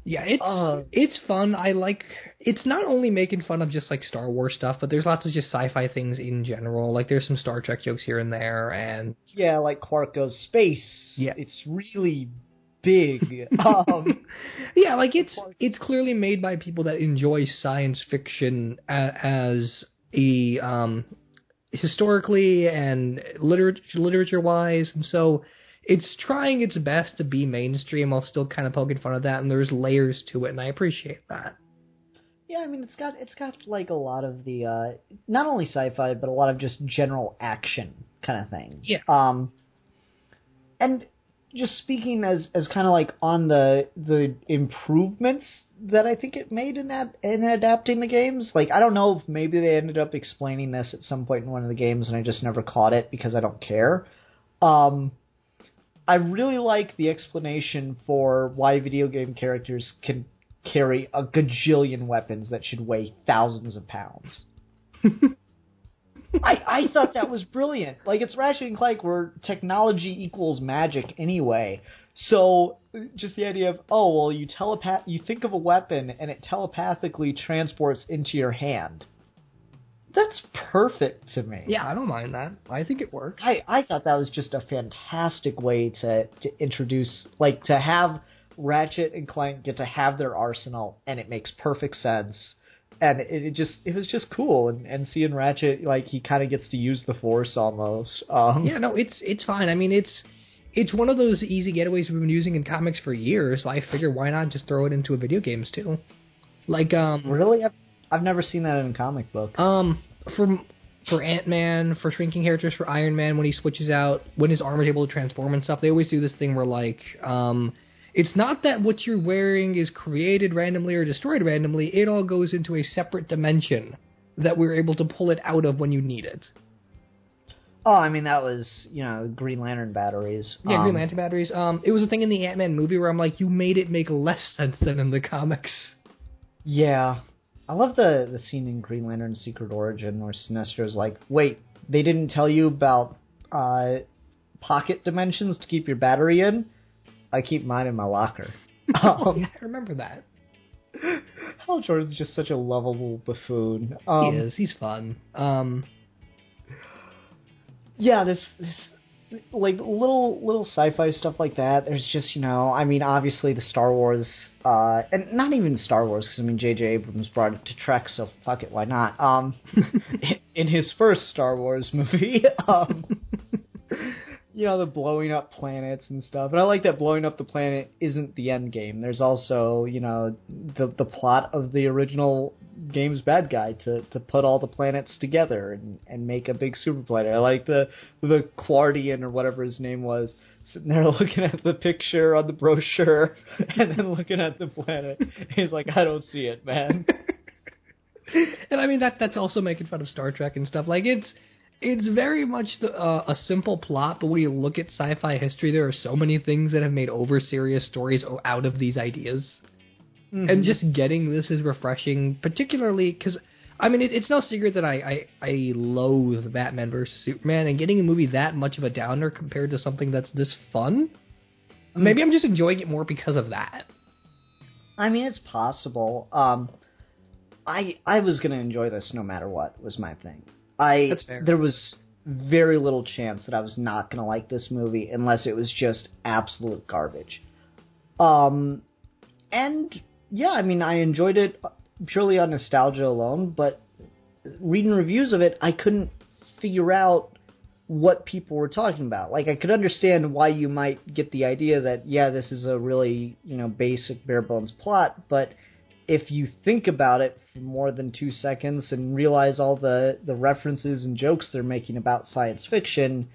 Yeah, it's fun. I like. It's not only making fun of just like Star Wars stuff, but there's lots of just sci-fi things in general. Like there's some Star Trek jokes here and there, and yeah, like Quark goes space. Yeah, it's really big. Yeah, like it's clearly made by people that enjoy science fiction as a historically and literature wise, and so. It's trying its best to be mainstream while still kind of poking fun at that, and there's layers to it, and I appreciate that. Yeah, I mean, it's got like a lot of the not only sci-fi but a lot of just general action kind of things. Yeah. And just speaking as kind of like on the improvements that I think it made in adapting the games. Like I don't know if maybe they ended up explaining this at some point in one of the games, and I just never caught it because I don't care. I really like the explanation for why video game characters can carry a gajillion weapons that should weigh thousands of pounds. I thought that was brilliant. Like, it's Ratchet and Clank where technology equals magic anyway. So, just the idea of, oh, well, you think of a weapon and it telepathically transports into your hand. That's perfect to me. Yeah, I don't mind that. I think it works. I thought that was just a fantastic way to introduce, like, to have Ratchet and Clank get to have their arsenal, and it makes perfect sense. And it was just cool, and seeing Ratchet, like, he kind of gets to use the Force almost. Yeah, no, it's fine. I mean, it's one of those easy getaways we've been using in comics for years, so I figure why not just throw it into video games too? Like, really? I've never seen that in a comic book. For Ant-Man, for shrinking characters, for Iron Man, when he switches out, when his armor is able to transform and stuff, they always do this thing where, like, it's not that what you're wearing is created randomly or destroyed randomly, it all goes into a separate dimension that we're able to pull it out of when you need it. Oh, I mean, that was, Green Lantern batteries. Yeah, Green Lantern batteries. It was a thing in the Ant-Man movie where I'm like, you made it make less sense than in the comics. Yeah. I love the scene in Green Lantern Secret Origin where Sinestro's like, wait, they didn't tell you about pocket dimensions to keep your battery in? I keep mine in my locker. Yeah, I remember that. Hal Jordan's just such a lovable buffoon. He is. He's fun. Yeah, this like little sci-fi stuff like that. There's just, I mean, obviously the Star Wars, and not even Star Wars, because I mean J.J. Abrams brought it to Trek, so fuck it, why not? In his first Star Wars movie, the blowing up planets and stuff. And I like that blowing up the planet isn't the end game. There's also, the plot of the original game's bad guy to put all the planets together and make a big super planet. I like the Quardian or whatever his name was sitting there looking at the picture on the brochure and then looking at the planet. He's like, I don't see it, man. And I mean, that's also making fun of Star Trek and stuff. Like, it's very much a simple plot, but when you look at sci-fi history, there are so many things that have made over-serious stories out of these ideas. Mm-hmm. And just getting this is refreshing, particularly because, I mean, it's no secret that I loathe Batman vs. Superman, and getting a movie that much of a downer compared to something that's this fun, maybe I'm just enjoying it more because of that. I mean, it's possible. I was going to enjoy this no matter what, was my thing. That's fair. There was very little chance that I was not going to like this movie unless it was just absolute garbage. And, yeah, I mean, I enjoyed it purely on nostalgia alone, but reading reviews of it, I couldn't figure out what people were talking about. Like, I could understand why you might get the idea that, yeah, this is a really, basic, bare-bones plot, but if you think about it for more than 2 seconds and realize all the references and jokes they're making about science fiction,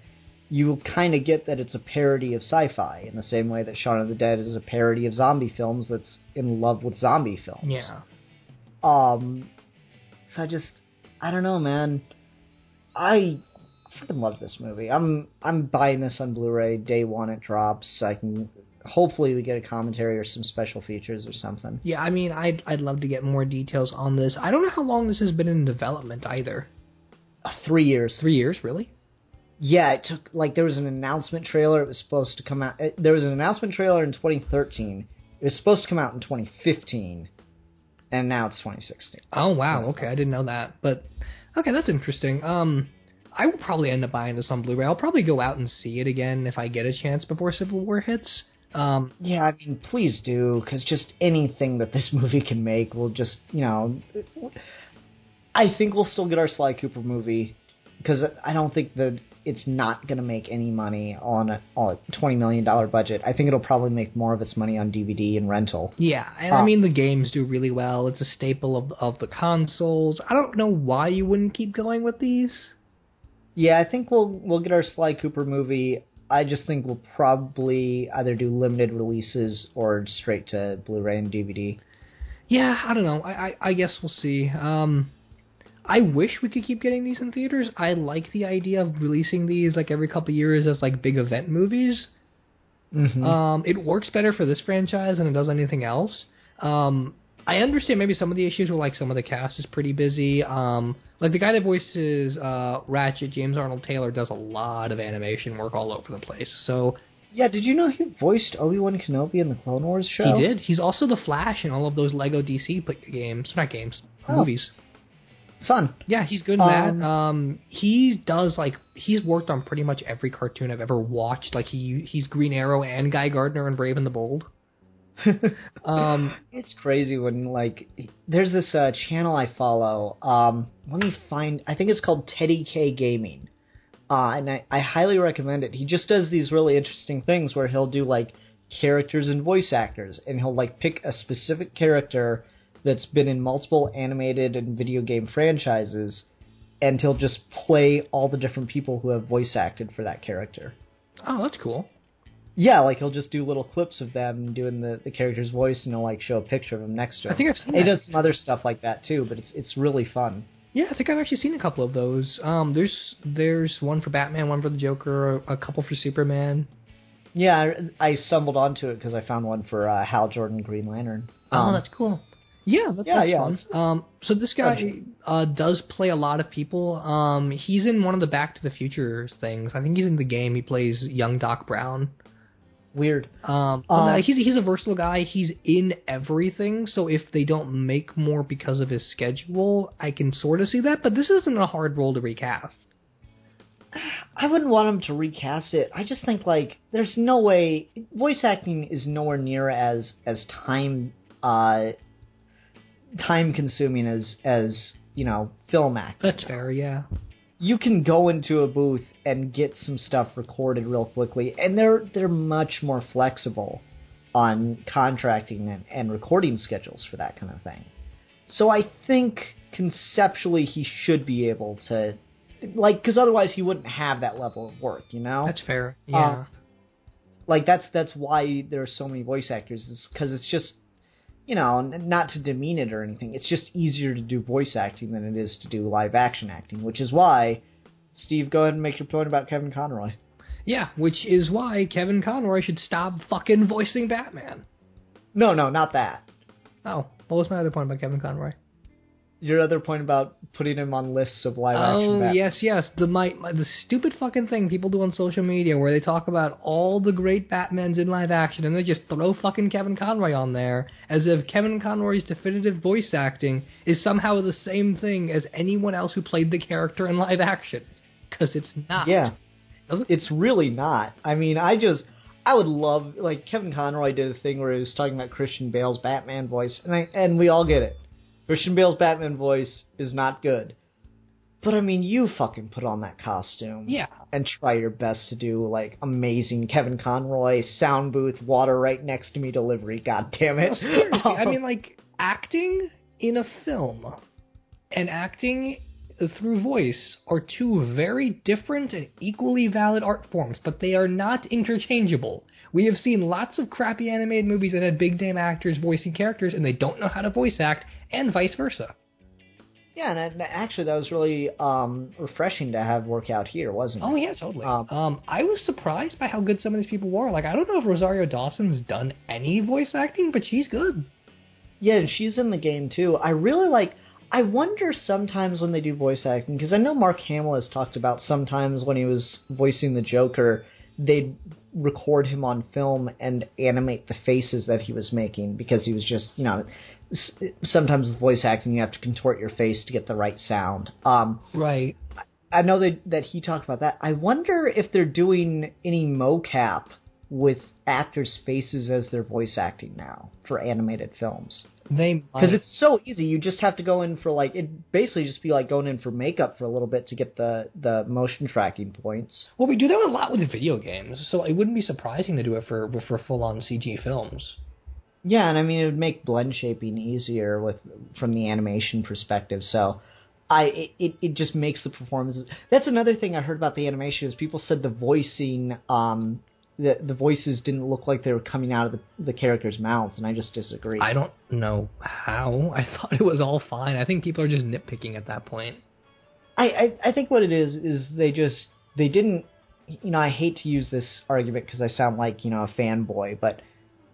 you kind of get that it's a parody of sci-fi in the same way that Shaun of the Dead is a parody of zombie films that's in love with zombie films. Yeah. So I don't know, man. I freaking love this movie. I'm buying this on Blu-ray day one it drops. I can hopefully we get a commentary or some special features or something. Yeah, I mean, I'd love to get more details on this. I don't know how long this has been in development either. 3 years. 3 years, really? Yeah, it took, there was an announcement trailer. It was supposed to come out. There was an announcement trailer in 2013. It was supposed to come out in 2015. And now it's 2016. Oh, wow. Okay, I didn't know that. But, okay, that's interesting. I will probably end up buying this on Blu-ray. I'll probably go out and see it again if I get a chance before Civil War hits. Yeah, I mean, please do, because just anything that this movie can make will just, I think we'll still get our Sly Cooper movie, because I don't think that it's not going to make any money on a $20 million budget. I think it'll probably make more of its money on DVD and rental. Yeah, and I mean, the games do really well. It's a staple of the consoles. I don't know why you wouldn't keep going with these. Yeah, I think we'll get our Sly Cooper movie. I just think we'll probably either do limited releases or straight to Blu-ray and DVD. Yeah, I don't know. I guess we'll see. I wish we could keep getting these in theaters. I like the idea of releasing these every couple of years as big event movies. Mm-hmm. It works better for this franchise than it does anything else. I understand maybe some of the issues where some of the cast is pretty busy. The guy that voices Ratchet, James Arnold Taylor, does a lot of animation work all over the place. So yeah, did you know he voiced Obi-Wan Kenobi in the Clone Wars show? He did. He's also the Flash in all of those Lego DC games. Not games, movies. Fun. Yeah, he's good in that. He's worked on pretty much every cartoon I've ever watched. He's Green Arrow and Guy Gardner in Brave and the Bold. It's crazy when there's this channel I follow. Let me find. I think it's called Teddy K Gaming, and I highly recommend it. He just does these really interesting things where he'll do characters and voice actors, and he'll pick a specific character that's been in multiple animated and video game franchises, and he'll just play all the different people who have voice acted for that character. Oh, that's cool. Yeah, he'll just do little clips of them doing the character's voice, and he'll show a picture of him next to him. I think I've seen that. He does some other stuff like that too, but it's really fun. Yeah, I think I've actually seen a couple of those. There's one for Batman, one for the Joker, a couple for Superman. Yeah, I stumbled onto it because I found one for Hal Jordan Green Lantern. Oh, that's cool. Yeah, that's fun. So this guy does play a lot of people. He's in one of the Back to the Future things. I think he's in the game. He plays young Doc Brown. Weird. He's a versatile guy. He's in everything, so if they don't make more because of his schedule, I can sort of see that, but this isn't a hard role to recast. I wouldn't want him to recast it. I just think, there's no way... Voice acting is nowhere near as time-consuming as film acting. That's fair, yeah. you can go into a booth and get some stuff recorded real quickly, and they're much more flexible on contracting and recording schedules for that kind of thing. So I think conceptually he should be able to, like, because otherwise he wouldn't have that level of work, you know? That's fair, yeah. Like, that's why there are so many voice actors, is because it's just, you know, not to demean it or anything, it's just easier to do voice acting than it is to do live action acting, which is why, Steve, go ahead and make your point about Kevin Conroy. Yeah, which is why Kevin Conroy should stop fucking voicing Batman. No, not that. Oh, what was my other point about Kevin Conroy? Your other point about putting him on lists of live action Batman. Yes. The stupid fucking thing people do on social media where they talk about all the great Batmans in live action and they just throw fucking Kevin Conroy on there as if Kevin Conroy's definitive voice acting is somehow the same thing as anyone else who played the character in live action. Because it's not. Yeah. It's really not. I mean, I would love, like, Kevin Conroy did a thing where he was talking about Christian Bale's Batman voice, and we all get it. Christian Bale's Batman voice is not good. But, I mean, you fucking put on that costume. Yeah. And try your best to do, like, amazing Kevin Conroy, sound booth, water right next to me delivery. God damn it. No, I mean, like, acting in a film and acting through voice are two very different and equally valid art forms, but they are not interchangeable. We have seen lots of crappy animated movies that had big-name actors voicing characters, and they don't know how to voice act, and vice versa. Yeah, and actually that was really refreshing to have work out here, wasn't it? Oh, yeah, totally. I was surprised by how good some of these people were. Like, I don't know if Rosario Dawson's done any voice acting, but she's good. Yeah, and she's in the game, too. I wonder sometimes when they do voice acting, because I know Mark Hamill has talked about sometimes when he was voicing the Joker, they'd record him on film and animate the faces that he was making, because he was just, you know, sometimes with voice acting you have to contort your face to get the right sound. Right. I know that he talked about that. I wonder if they're doing any mocap with actors' faces as their voice acting now for animated films. Because it's so easy. You just have to go in for, like, it basically just be like going in for makeup for a little bit to get the motion tracking points. Well, we do that a lot with video games, so it wouldn't be surprising to do it for full-on CG films. Yeah, and I mean, it would make blend shaping easier from the animation perspective, so it just makes the performances... That's another thing I heard about the animation is people said the voicing... The voices didn't look like they were coming out of the characters' mouths, and I just disagree. I don't know how. I thought it was all fine. I think people are just nitpicking at that point. I think what it is they didn't, you know, I hate to use this argument because I sound like, you know, a fanboy, but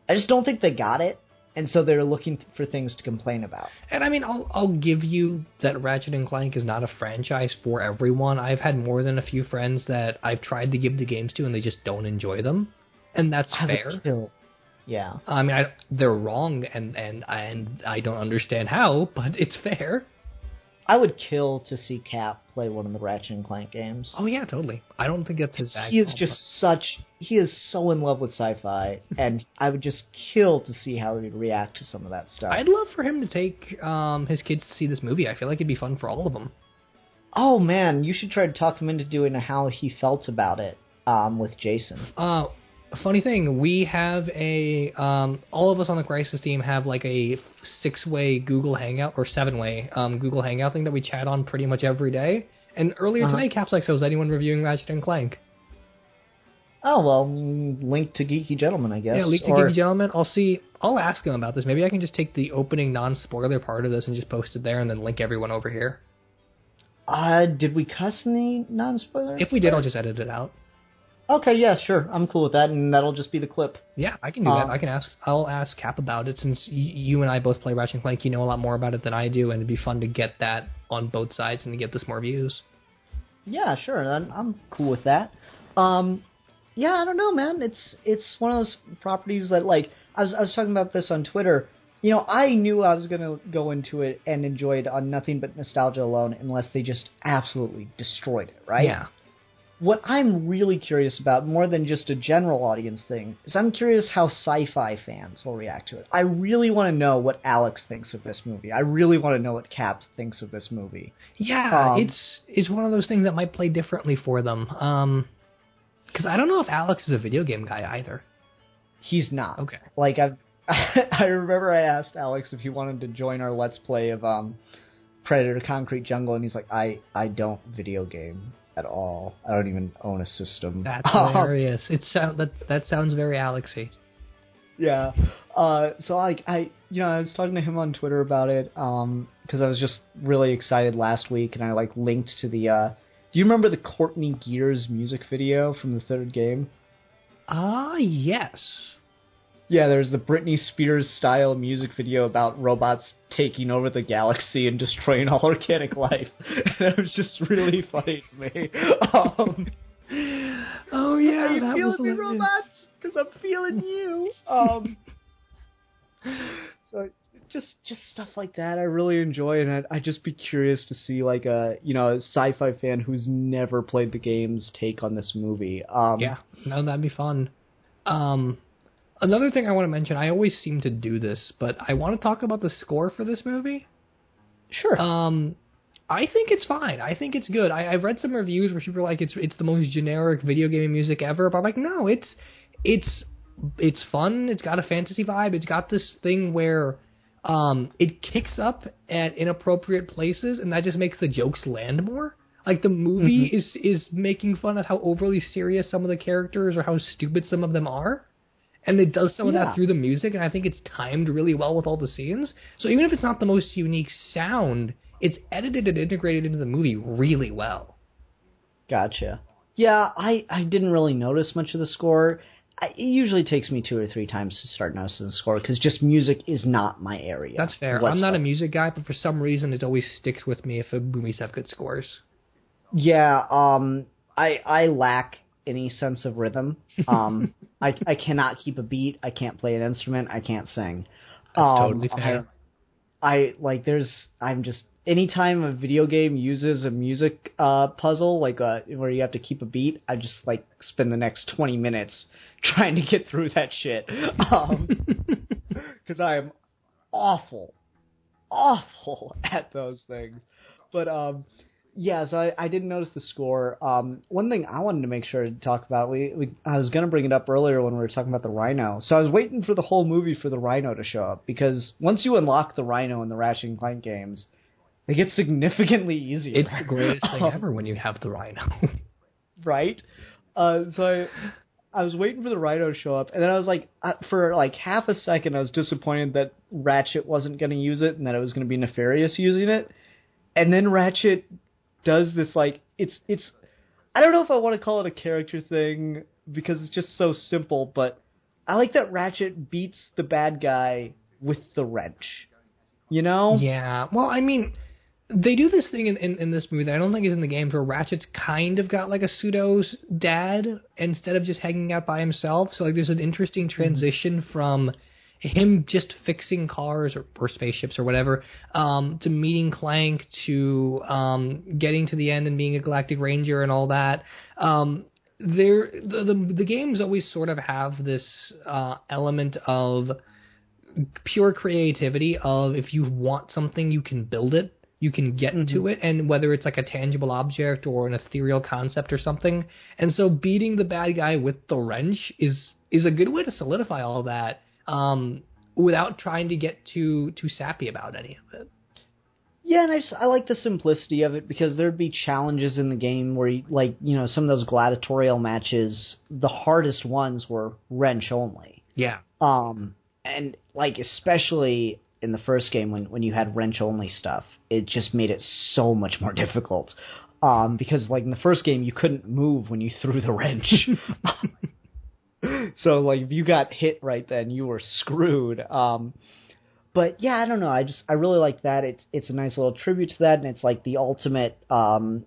I just don't think they got it, and so they're looking for things to complain about. And I mean, I'll give you that Ratchet and Clank is not a franchise for everyone. I've had more than a few friends that I've tried to give the games to, and they just don't enjoy them, and that's fair. Yeah. I mean, they're wrong, and I don't understand how, but it's fair. I would kill to see Cap play one of the Ratchet and Clank games. Oh yeah, totally. I don't think that's his bag. He is so in love with sci-fi, and I would just kill to see how he would react to some of that stuff. I'd love for him to take his kids to see this movie. I feel like it'd be fun for all of them. Oh man, you should try to talk him into doing a how he felt about it with Jason. Funny thing, we have all of us on the Crisis team have like a 6-way Google Hangout, or 7-way Google Hangout thing that we chat on pretty much every day. And earlier today, Cap's like, so is anyone reviewing Ratchet and Clank? Oh, well, link to Geeky Gentleman, I guess. Yeah, link to Geeky Gentleman. I'll ask him about this. Maybe I can just take the opening non-spoiler part of this and just post it there and then link everyone over here. Did we cuss in the non-spoiler? If we did, I'll just edit it out. Okay, yeah, sure. I'm cool with that, and that'll just be the clip. Yeah, I can do that. I'll ask Cap about it, since you and I both play Ratchet & Clank. You know a lot more about it than I do, and it'd be fun to get that on both sides and to get this more views. Yeah, sure. I'm cool with that. Yeah, I don't know, man. It's one of those properties that, like, I was talking about this on Twitter. You know, I knew I was going to go into it and enjoy it on nothing but nostalgia alone unless they just absolutely destroyed it, right? Yeah. what I'm really curious about, more than just a general audience thing, is I'm curious how sci-fi fans will react to it. I really want to know what Alex thinks of this movie. I really want to know what Cap thinks of this movie. Yeah, it's one of those things that might play differently for them. Because I don't know if Alex is a video game guy either. He's not. Okay. Like, I remember I asked Alex if he wanted to join our Let's Play of Predator Concrete Jungle, and he's like, I don't video game at all. I don't even own a system. That's hilarious. That sounds very Alexy. Yeah. So I was talking to him on Twitter about it because I was just really excited last week, and I linked to the. Do you remember the Courtney Gears music video from the third game? Yes. Yeah, there's the Britney Spears style music video about robots taking over the galaxy and destroying all organic life. And it was just really funny to me. Oh yeah, are you that feeling was me, robots? Because I'm feeling you. So just stuff like that I really enjoy, and I'd just be curious to see a sci-fi fan who's never played the games take on this movie. Yeah, no, that'd be fun. Another thing I want to mention, I always seem to do this, but I want to talk about the score for this movie. Sure. I think it's fine. I think it's good. I've read some reviews where people are like, it's the most generic video game music ever, but I'm like, no, it's fun. It's got a fantasy vibe. It's got this thing where it kicks up at inappropriate places, and that just makes the jokes land more. Like, the movie is making fun of how overly serious some of the characters or how stupid some of them are. And it does some of that through the music, and I think it's timed really well with all the scenes. So even if it's not the most unique sound, it's edited and integrated into the movie really well. Gotcha. Yeah, I didn't really notice much of the score. It usually takes me 2 or 3 times to start noticing the score, because just music is not my area. That's fair. I'm not a music guy, but for some reason it always sticks with me if movies have good scores. Yeah, I lack any sense of rhythm. I cannot keep a beat. I can't play an instrument. I can't sing. That's totally fair. Anytime a video game uses a music puzzle, where you have to keep a beat, I just spend the next 20 minutes trying to get through that shit. Because I am awful at those things. But yeah, so I didn't notice the score. One thing I wanted to make sure to talk about, I was going to bring it up earlier when we were talking about the Rhino. So I was waiting for the whole movie for the Rhino to show up, because once you unlock the Rhino in the Ratchet Clank games, it gets significantly easier. It's the greatest thing ever when you have the Rhino. Right? So I was waiting for the Rhino to show up, and then I was for half a second I was disappointed that Ratchet wasn't going to use it and that it was going to be Nefarious using it. And then Ratchet does this, it's I don't know if I want to call it a character thing, because it's just so simple, but I like that Ratchet beats the bad guy with the wrench. You know? Yeah. Well, I mean, they do this thing in this movie that I don't think is in the games, where Ratchet's kind of got a pseudo's dad instead of just hanging out by himself. So there's an interesting transition from him just fixing cars or spaceships or whatever, to meeting Clank, to getting to the end and being a Galactic Ranger and all that. The games always sort of have this element of pure creativity of, if you want something, you can build it, you can get to it, and whether it's a tangible object or an ethereal concept or something. And so beating the bad guy with the wrench is a good way to solidify all that, without trying to get too sappy about any of it. Yeah, and I like the simplicity of it, because there'd be challenges in the game where, some of those gladiatorial matches, the hardest ones were wrench only. Yeah. And, especially in the first game when you had wrench only stuff, it just made it so much more difficult. Because, in the first game, you couldn't move when you threw the wrench. So, if you got hit right then, you were screwed. But yeah, I don't know. I really like that. It's a nice little tribute to that, and it's the ultimate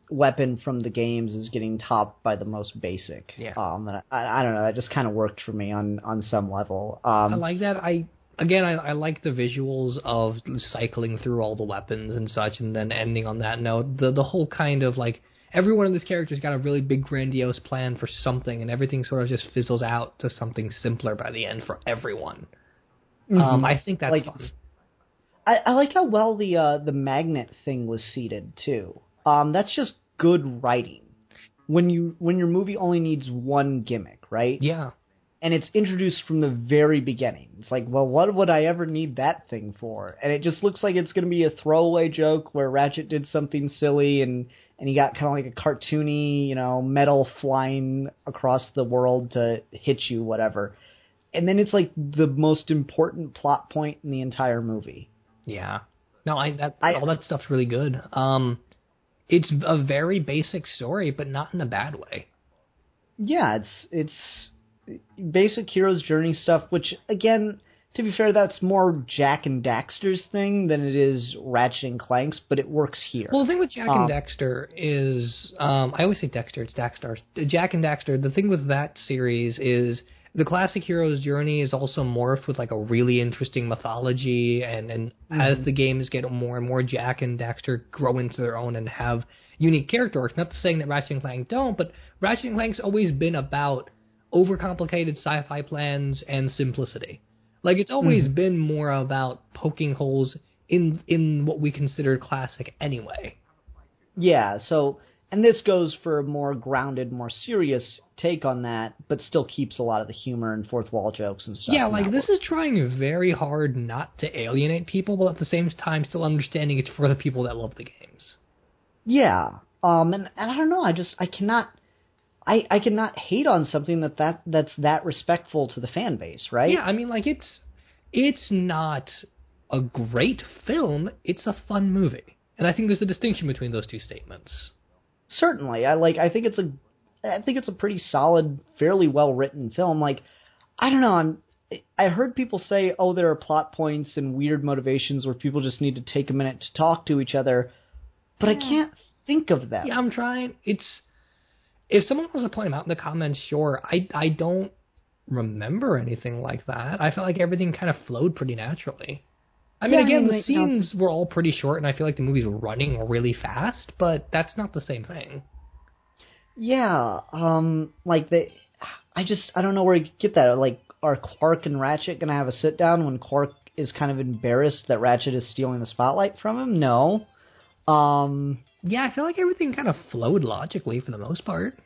weapon from the games is getting topped by the most basic. Yeah. And I don't know. That just kind of worked for me on some level. I like that. I like the visuals of cycling through all the weapons and such, and then ending on that note. The whole kind of every one of these characters got a really big, grandiose plan for something, and everything sort of just fizzles out to something simpler by the end for everyone. I think that's fun. I like how well the magnet thing was seeded too. That's just good writing. When your movie only needs one gimmick, right? Yeah. And it's introduced from the very beginning. It's like, well, what would I ever need that thing for? And it just looks like it's going to be a throwaway joke where Ratchet did something silly and he got kind of like a cartoony, metal flying across the world to hit you, whatever. And then it's like the most important plot point in the entire movie. Yeah. No, all that stuff's really good. It's a very basic story, but not in a bad way. Yeah, it's basic hero's journey stuff, which, again, to be fair, that's more Jak and Daxter's thing than it is Ratchet and Clank's, but it works here. Well, the thing with Jak and Daxter is, I always say Dexter, it's Daxter. Jak and Daxter, the thing with that series is the classic hero's journey is also morphed with like a really interesting mythology, and as the games get more and more, Jak and Daxter grow into their own and have unique character arcs. Not saying that Ratchet and Clank don't, but Ratchet and Clank's always been about overcomplicated sci-fi plans and simplicity. Like, it's always been more about poking holes in what we consider classic anyway. Yeah, so, and this goes for a more grounded, more serious take on that, but still keeps a lot of the humor and fourth wall jokes and stuff. Yeah, like, this is trying very hard not to alienate people, but at the same time still understanding it's for the people that love the games. Yeah, and I don't know, I cannot hate on something that's that respectful to the fan base, right? Yeah, I mean, like, it's not a great film, it's a fun movie. And I think there's a distinction between those two statements. Certainly. I think it's a pretty solid, fairly well-written film. Like, I don't know, I heard people say, oh, there are plot points and weird motivations where people just need to take a minute to talk to each other, but I can't think of them. Yeah, I'm trying. If someone wants to point them out in the comments, sure. I don't remember anything like that. I felt like everything kind of flowed pretty naturally. I mean, the scenes were all pretty short, and I feel like the movie's running really fast, but that's not the same thing. Yeah, I don't know where you get that. Like, are Quark and Ratchet going to have a sit-down when Quark is kind of embarrassed that Ratchet is stealing the spotlight from him? No. Yeah, I feel like everything kind of flowed logically for the most part.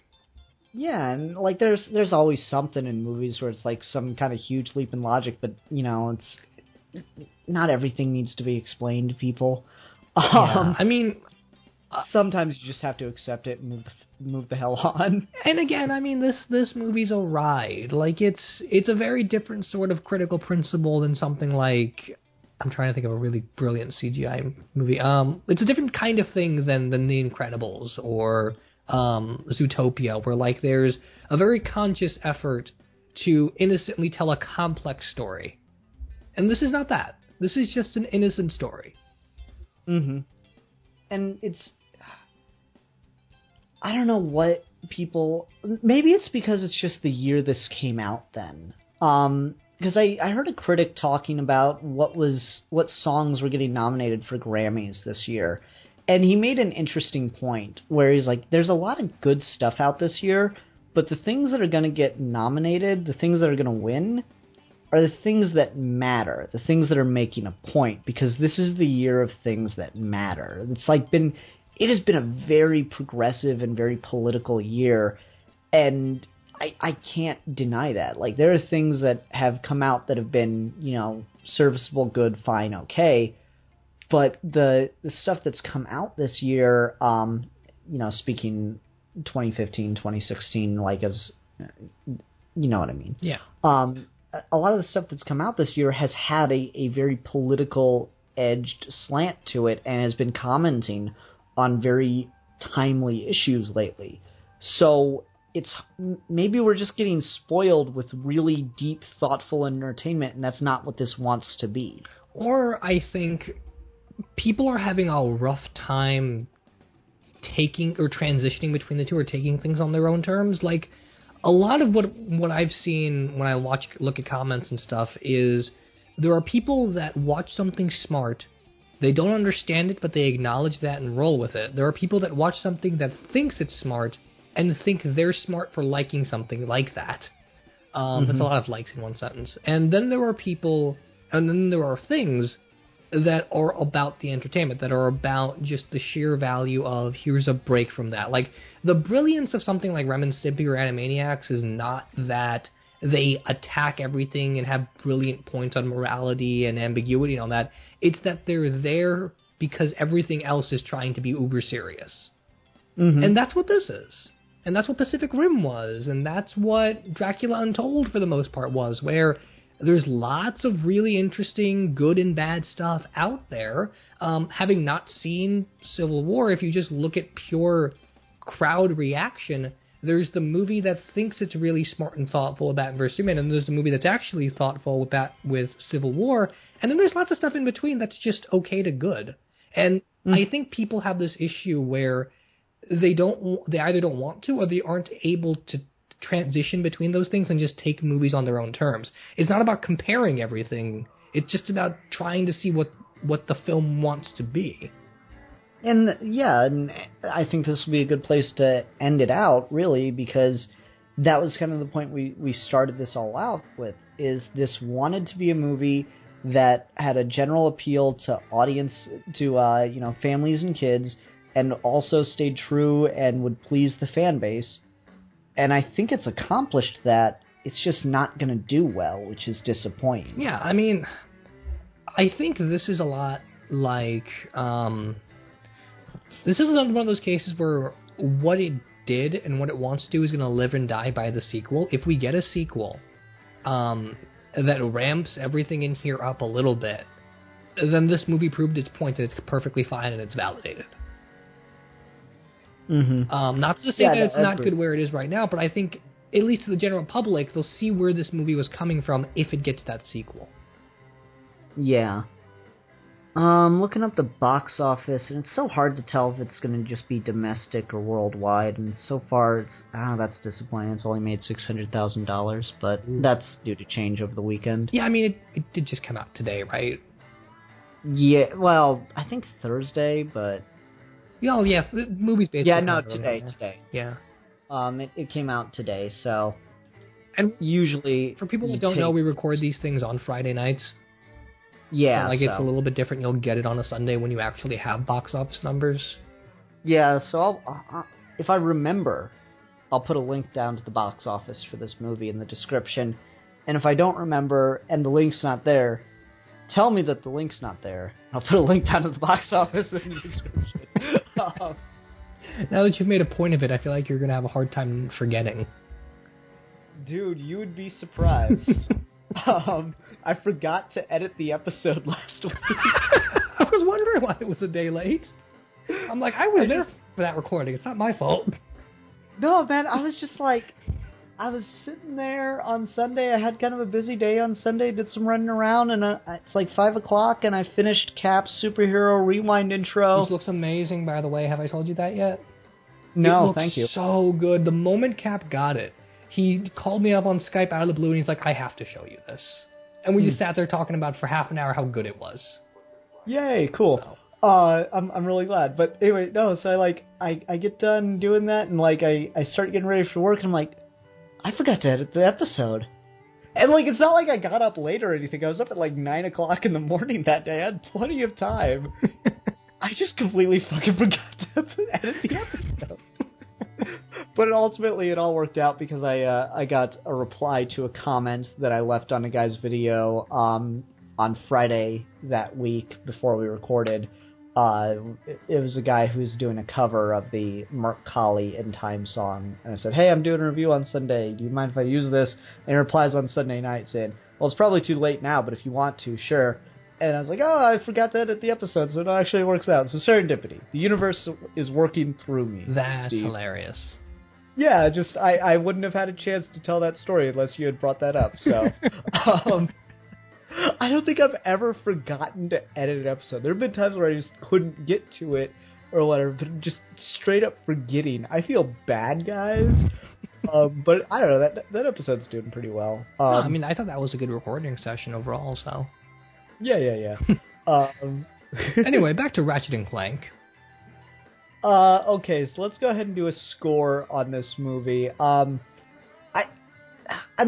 Yeah, and like there's always something in movies where it's like some kind of huge leap in logic, but it's not everything needs to be explained to people. Yeah, I mean, sometimes you just have to accept it and move the hell on. And again, I mean, this movie's a ride. Like, it's a very different sort of critical principle than something like, I'm trying to think of a really brilliant CGI movie. It's a different kind of thing than The Incredibles or Zootopia, where like there's a very conscious effort to innocently tell a complex story. And this is not that. This is just an innocent story. Mm-hmm. And I don't know what people... Maybe it's because it's just the year this came out then. Because I heard a critic talking about what songs were getting nominated for Grammys this year. And he made an interesting point where he's like, there's a lot of good stuff out this year, but the things that are going to get nominated, the things that are going to win, are the things that matter, the things that are making a point, because this is the year of things that matter. It has been a very progressive and very political year, and I can't deny that. Like, there are things that have come out that have been, serviceable, good, fine, okay, but the stuff that's come out this year, speaking 2015, 2016, like, as, you know what I mean? Yeah. A lot of the stuff that's come out this year has had a very political-edged slant to it and has been commenting on very timely issues lately. So maybe we're just getting spoiled with really deep, thoughtful entertainment, and that's not what this wants to be. Or I think people are having a rough time taking or transitioning between the two, or taking things on their own terms. Like, a lot of what I've seen when I look at comments and stuff is there are people that watch something smart They don't understand it, but they acknowledge that and roll with it. There are people that watch something that thinks it's smart and think they're smart for liking something like that. That's a lot of likes in one sentence. And then there are people, and then there are things that are about the entertainment, that are about just the sheer value of here's a break from that. Like, the brilliance of something like Ren and Stimpy or Animaniacs is not that they attack everything and have brilliant points on morality and ambiguity and all that. It's that they're there because everything else is trying to be uber serious. And that's what this is. And that's what Pacific Rim was. And that's what Dracula Untold, for the most part, was, where there's lots of really interesting good and bad stuff out there. Having not seen Civil War, if you just look at pure crowd reaction, there's the movie that thinks it's really smart and thoughtful about Batman vs. Superman, and there's the movie that's actually thoughtful with Civil War, and then there's lots of stuff in between that's just okay to good. And I think people have this issue where they either don't want to, or they aren't able to transition between those things and just take movies on their own terms. It's not about comparing everything. It's just about trying to see what the film wants to be. And yeah, and I think this would be a good place to end it out, really, because that was kind of the point we started this all out with, is this wanted to be a movie that had a general appeal to families and kids, and also stayed true and would please the fan base. And I think it's accomplished that. It's just not going to do well, which is disappointing. Yeah, I mean, I think this is a lot like... this is one of those cases where what it did and what it wants to do is going to live and die by the sequel. If we get a sequel that ramps everything in here up a little bit, then this movie proved its point that it's perfectly fine and it's validated. Not to say that it's not good where it is right now, but I think, at least to the general public, they'll see where this movie was coming from if it gets that sequel. Yeah. Looking up the box office, and it's so hard to tell if it's going to just be domestic or worldwide, and so far, that's disappointing. It's only made $600,000, but that's due to change over the weekend. Yeah, I mean, it did just come out today, right? Yeah, well, I think Thursday, but... Oh, yeah, the movie's basically... Yeah, no, today. Yeah. It came out today, so... And usually... For people that don't know, we record these things on Friday nights. Yeah, so, it's a little bit different. You'll get it on a Sunday when you actually have box office numbers. Yeah, so if I remember, I'll put a link down to the box office for this movie in the description. And if I don't remember, and the link's not there, tell me that the link's not there. I'll put a link down to the box office in the description. Now that you've made a point of it, I feel like you're going to have a hard time forgetting. Dude, you would be surprised. I forgot to edit the episode last week. I was wondering why it was a day late. I'm like, I was there for that recording. It's not my fault. No, man, I was just like... I was sitting there on Sunday. I had kind of a busy day on Sunday. Did some running around, and it's like 5 o'clock, and I finished Cap's Superhero Rewind intro. This looks amazing, by the way. Have I told you that yet? No, thank you. So good. The moment Cap got it, he called me up on Skype out of the blue, and he's like, I have to show you this. And we just sat there talking about for half an hour how good it was. Yay, cool. So. I'm really glad. But anyway, no, so I get done doing that, and I start getting ready for work, and I'm like, I forgot to edit the episode. And it's not like I got up late or anything. I was up at 9 o'clock in the morning that day. I had plenty of time. I just completely fucking forgot to edit the episode. But ultimately it all worked out because I got a reply to a comment that I left on a guy's video on Friday that week before we recorded. It was a guy who's doing a cover of the Mark Colley In Time song. And I said, hey, I'm doing a review on Sunday. Do you mind if I use this? And he replies on Sunday night saying, well, it's probably too late now, but if you want to, sure. And I was like, oh, I forgot to edit the episode, so it actually works out. So serendipity. The universe is working through me. That's Steve. Hilarious. Yeah, just I wouldn't have had a chance to tell that story unless you had brought that up. So, I don't think I've ever forgotten to edit an episode. There have been times where I just couldn't get to it or whatever, but just straight up forgetting. I feel bad, guys. But I don't know, that episode's doing pretty well. I mean, I thought that was a good recording session overall, so... Yeah. Anyway, back to Ratchet and Clank. Okay, so let's go ahead and do a score on this movie. I'm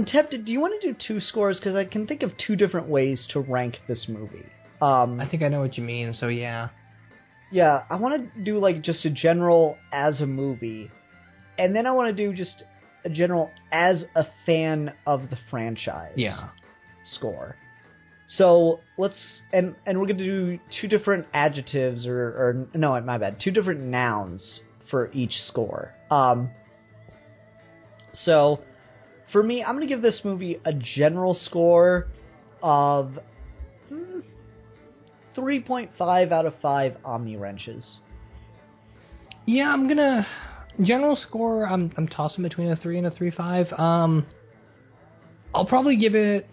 tempted. Do you want to do 2 scores? Because I can think of 2 different ways to rank this movie. I think I know what you mean, so yeah. Yeah, I want to do, like, just a general as a movie. And then I want to do just a general as a fan of the franchise. Yeah. Score. So and we're going to do 2 different adjectives or no, my bad, 2 different nouns for each score. So for me, I'm going to give this movie a general score of 3.5 out of 5 Omni wrenches. Yeah, I'm gonna general score. I'm tossing between a 3 and a 3.5. I'll probably give it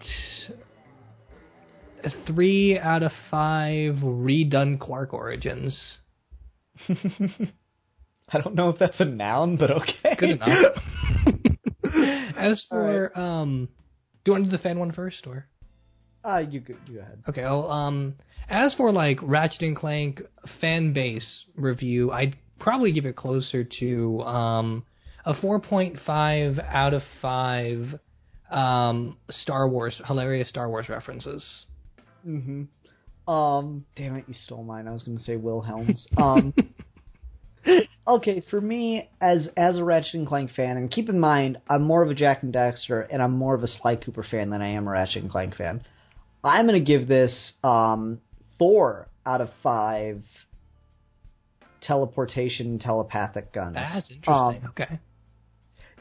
a 3 out of 5 redone Quark Origins. I don't know if that's a noun, but okay. Good enough. As for, right. Do you want to do the fan one first, or? You go ahead. Okay, well, as for, like, Ratchet and Clank fan base review, I'd probably give it closer to, a 4.5 out of 5, hilarious Star Wars references. Mm-hmm. Damn it, you stole mine. I was going to say Wilhelm's. Okay, for me, as a Ratchet and Clank fan, and keep in mind, I'm more of a Jak and Daxter, and I'm more of a Sly Cooper fan than I am a Ratchet and Clank fan. I'm going to give this 4 out of 5 teleportation telepathic guns. That's interesting. Okay.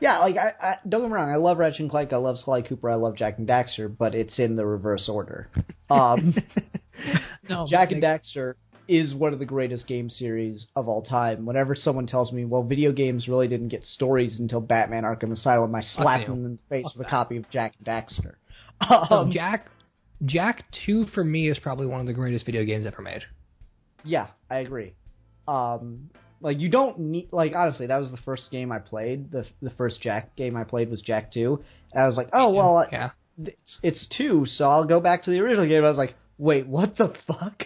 Yeah, like, I don't get me wrong, I love Ratchet and Clank, I love Sly Cooper, I love Jak and Daxter, but it's in the reverse order. No, Jak and Daxter is one of the greatest game series of all time. Whenever someone tells me, well, video games really didn't get stories until Batman Arkham Asylum, I slap them in the face with a copy of Jak and Daxter. Jak 2 for me is probably one of the greatest video games ever made. Yeah, I agree. Like, you don't need... Like, honestly, that was the first game I played. The first Jak game I played was Jak 2. And I was like, oh, well, yeah. It's 2, so I'll go back to the original game. I was like, wait, what the fuck?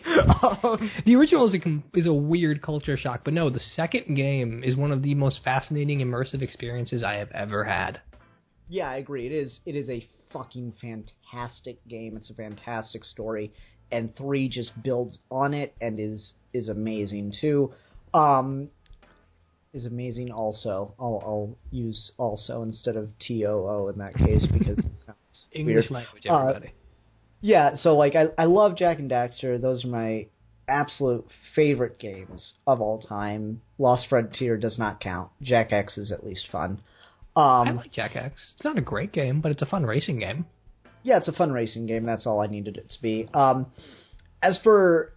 The original is a weird culture shock, but no, the second game is one of the most fascinating, immersive experiences I have ever had. Yeah, I agree. It is a fucking fantastic game. It's a fantastic story. And 3 just builds on it and is amazing, too. Is amazing also. I'll use also instead of TOO in that case because it sounds English weird. Language, everybody. Yeah, so like I love Jak and Daxter. Those are my absolute favorite games of all time. Lost Frontier does not count. Jak X is at least fun. I like Jak X. It's not a great game, but it's a fun racing game. Yeah, it's a fun racing game. That's all I needed it to be. As for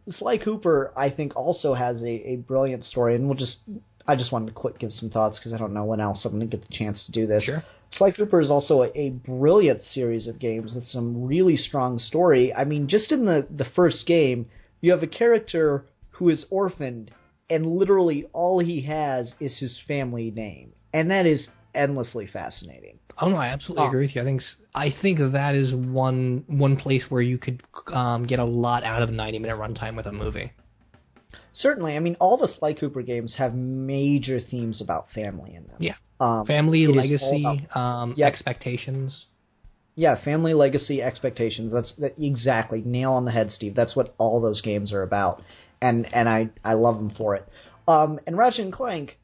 Sly Cooper, I think also has a brilliant story, and I just wanted to give some thoughts because I don't know when else I'm going to get the chance to do this. Sure. Sly Cooper is also a brilliant series of games with some really strong story. I mean, just in the first game, you have a character who is orphaned, and literally all he has is his family name, and that is endlessly fascinating. Oh no, I absolutely agree with you. I think that is one place where you could get a lot out of a 90-minute runtime with a movie. Certainly. I mean, all the Sly Cooper games have major themes about family in them. Yeah. Family, legacy, expectations. Yeah, family, legacy, expectations. That exactly. Nail on the head, Steve. That's what all those games are about. And I love them for it. And Ratchet and Clank,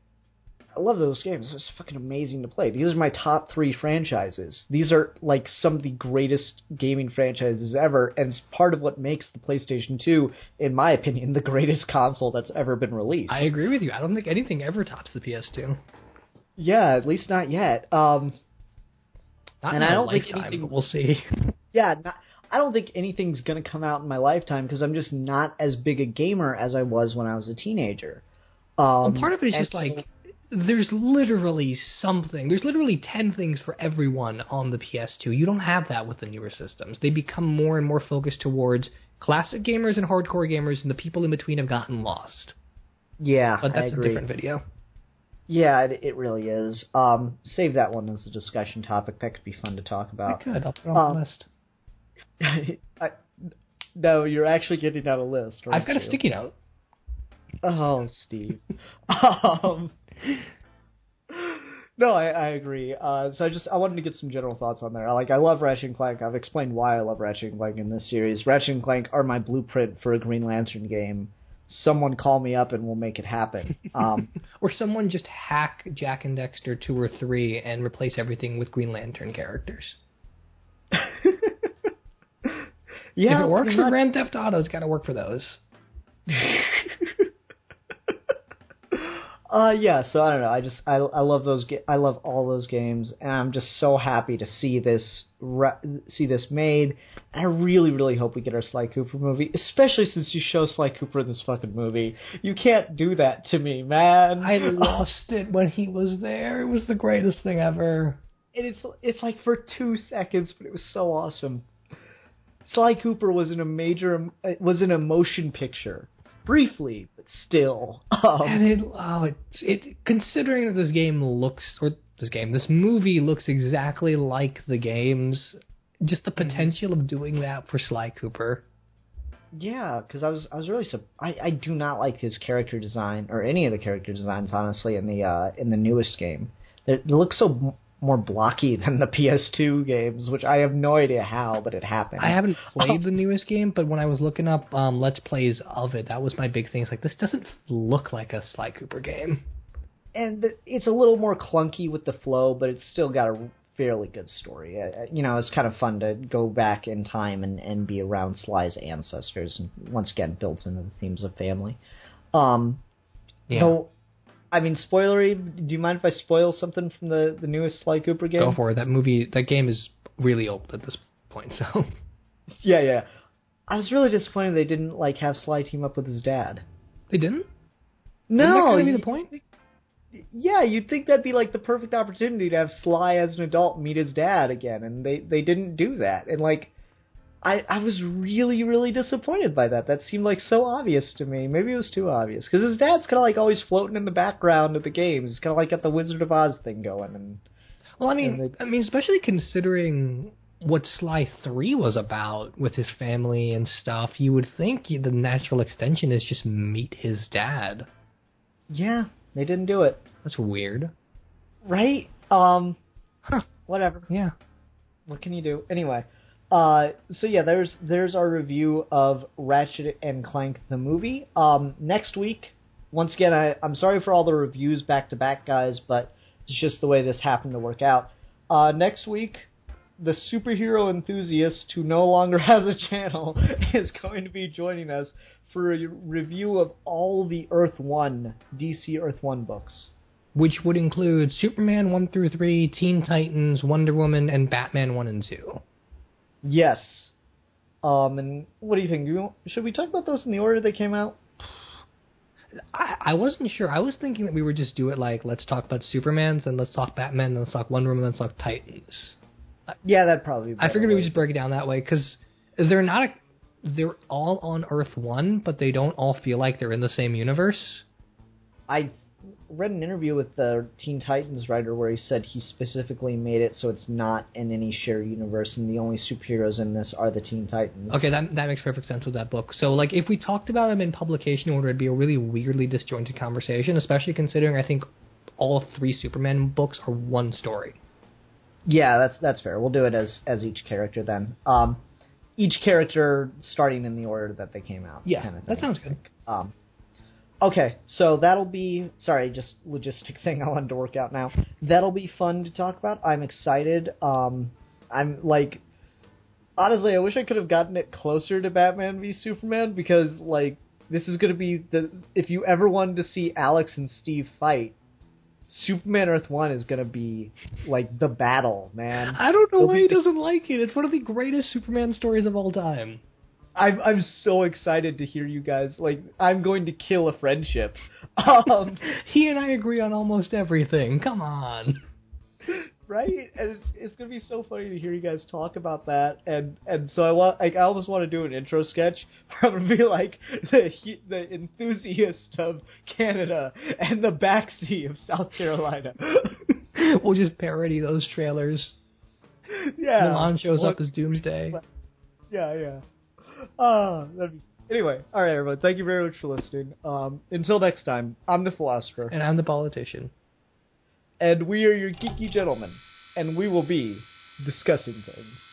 I love those games. It's fucking amazing to play. These are my top 3 franchises. These are like some of the greatest gaming franchises ever, and it's part of what makes the PlayStation 2, in my opinion, the greatest console that's ever been released. I agree with you. I don't think anything ever tops the PS2. Yeah, at least not yet. Not and in I don't lifetime, think anything, but we'll see. Yeah, I don't think anything's going to come out in my lifetime because I'm just not as big a gamer as I was when I was a teenager. Well, part of it is just like... There's literally 10 things for everyone on the PS2. You don't have that with the newer systems. They become more and more focused towards classic gamers and hardcore gamers, and the people in between have gotten lost. Yeah, but that's I agree. A different video. Yeah, it really is. Save that one as a discussion topic. That could be fun to talk about. I could. I'll put it on the list. No, you're actually getting down a list, right? I've got a sticky note. Oh, Steve. No, I agree. So I wanted to get some general thoughts on there. I love Ratchet and Clank. I've explained why I love Ratchet and Clank in this series. Ratchet and Clank are my blueprint for a Green Lantern game. Someone call me up and we'll make it happen. Or someone just hack Jak and Daxter 2 or 3 and replace everything with Green Lantern characters. Yeah, if it works for Grand Theft Auto, it's got to work for those. Yeah, so I don't know. I love those. I love all those games, and I'm just so happy to see this made. And I really, really hope we get our Sly Cooper movie, especially since you show Sly Cooper in this fucking movie. You can't do that to me, man. I lost it when he was there. It was the greatest thing ever. And it's like for 2 seconds, but it was so awesome. Sly Cooper was in a motion picture. Briefly, but still. And considering that this movie looks exactly like the games, just the potential of doing that for Sly Cooper. Yeah, because I was really I do not like his character design or any of the character designs, honestly, in the newest game. It looks so more blocky than the PS2 games, which I have no idea how, but it happened. I haven't played the newest game, but when I was looking up Let's Plays of it, that was my big thing. It's like, this doesn't look like a Sly Cooper game. And it's a little more clunky with the flow, but it's still got a fairly good story. It's kind of fun to go back in time and be around Sly's ancestors, and once again, builds into the themes of family. Yeah. So, I mean, spoilery, do you mind if I spoil something from the newest Sly Cooper game? Go for it. That game is really old at this point, so... Yeah. I was really disappointed they didn't, have Sly team up with his dad. They didn't? No! Isn't that going to be the point? Yeah, you'd think that'd be, the perfect opportunity to have Sly as an adult meet his dad again, and they didn't do that. And, I was really, really disappointed by that. That seemed so obvious to me. Maybe it was too obvious. Because his dad's kind of always floating in the background of the games. He's kind of got the Wizard of Oz thing going. Well, I mean, especially considering what Sly 3 was about with his family and stuff, you would think the natural extension is just meet his dad. Yeah, they didn't do it. That's weird. Right? Whatever. Yeah. What can you do? Anyway. So yeah, there's our review of Ratchet and Clank the movie. Next week, once again, I'm sorry for all the reviews back to back, guys, but it's just the way this happened to work out. Next week, the superhero enthusiast who no longer has a channel is going to be joining us for a review of all the DC Earth 1 books. Which would include Superman 1 through 3, Teen Titans, Wonder Woman, and Batman 1 and 2. Yes. And what do you think? Should we talk about those in the order they came out? I wasn't sure. I was thinking that we would just do it let's talk about Superman, then let's talk Batman, then let's talk Wonder Woman, then let's talk Titans. Yeah, that'd probably be better. I figured we would just break it down that way, because they're all on Earth 1, but they don't all feel like they're in the same universe. I read an interview with the Teen Titans writer where he said he specifically made it so it's not in any shared universe, and the only superheroes in this are the Teen Titans. Okay, that makes perfect sense with that book. So, if we talked about them in publication order, it'd be a really weirdly disjointed conversation, especially considering I think all 3 Superman books are one story. Yeah, that's fair. We'll do it as each character then. Each character starting in the order that they came out. Yeah, kind of that sounds good. Okay, so that'll be... Sorry, just logistic thing I wanted to work out now. That'll be fun to talk about. I'm excited. I'm honestly, I wish I could have gotten it closer to Batman v Superman, because, this is going to be if you ever wanted to see Alex and Steve fight, Superman Earth 1 is going to be, the battle, man. I don't know why he doesn't like it. It's one of the greatest Superman stories of all time. I'm so excited to hear you guys. I'm going to kill a friendship. He and I agree on almost everything. Come on. Right? And it's going to be so funny to hear you guys talk about that. And so I almost want to do an intro sketch where I'm going to be the enthusiast of Canada and the backseat of South Carolina. We'll just parody those trailers. Yeah. Milan shows up as Doomsday. Yeah. Anyway, all right, everyone. Thank you very much for listening. Until next time, I'm the philosopher, And I'm the politician. and we are your geeky gentlemen, and we will be discussing things.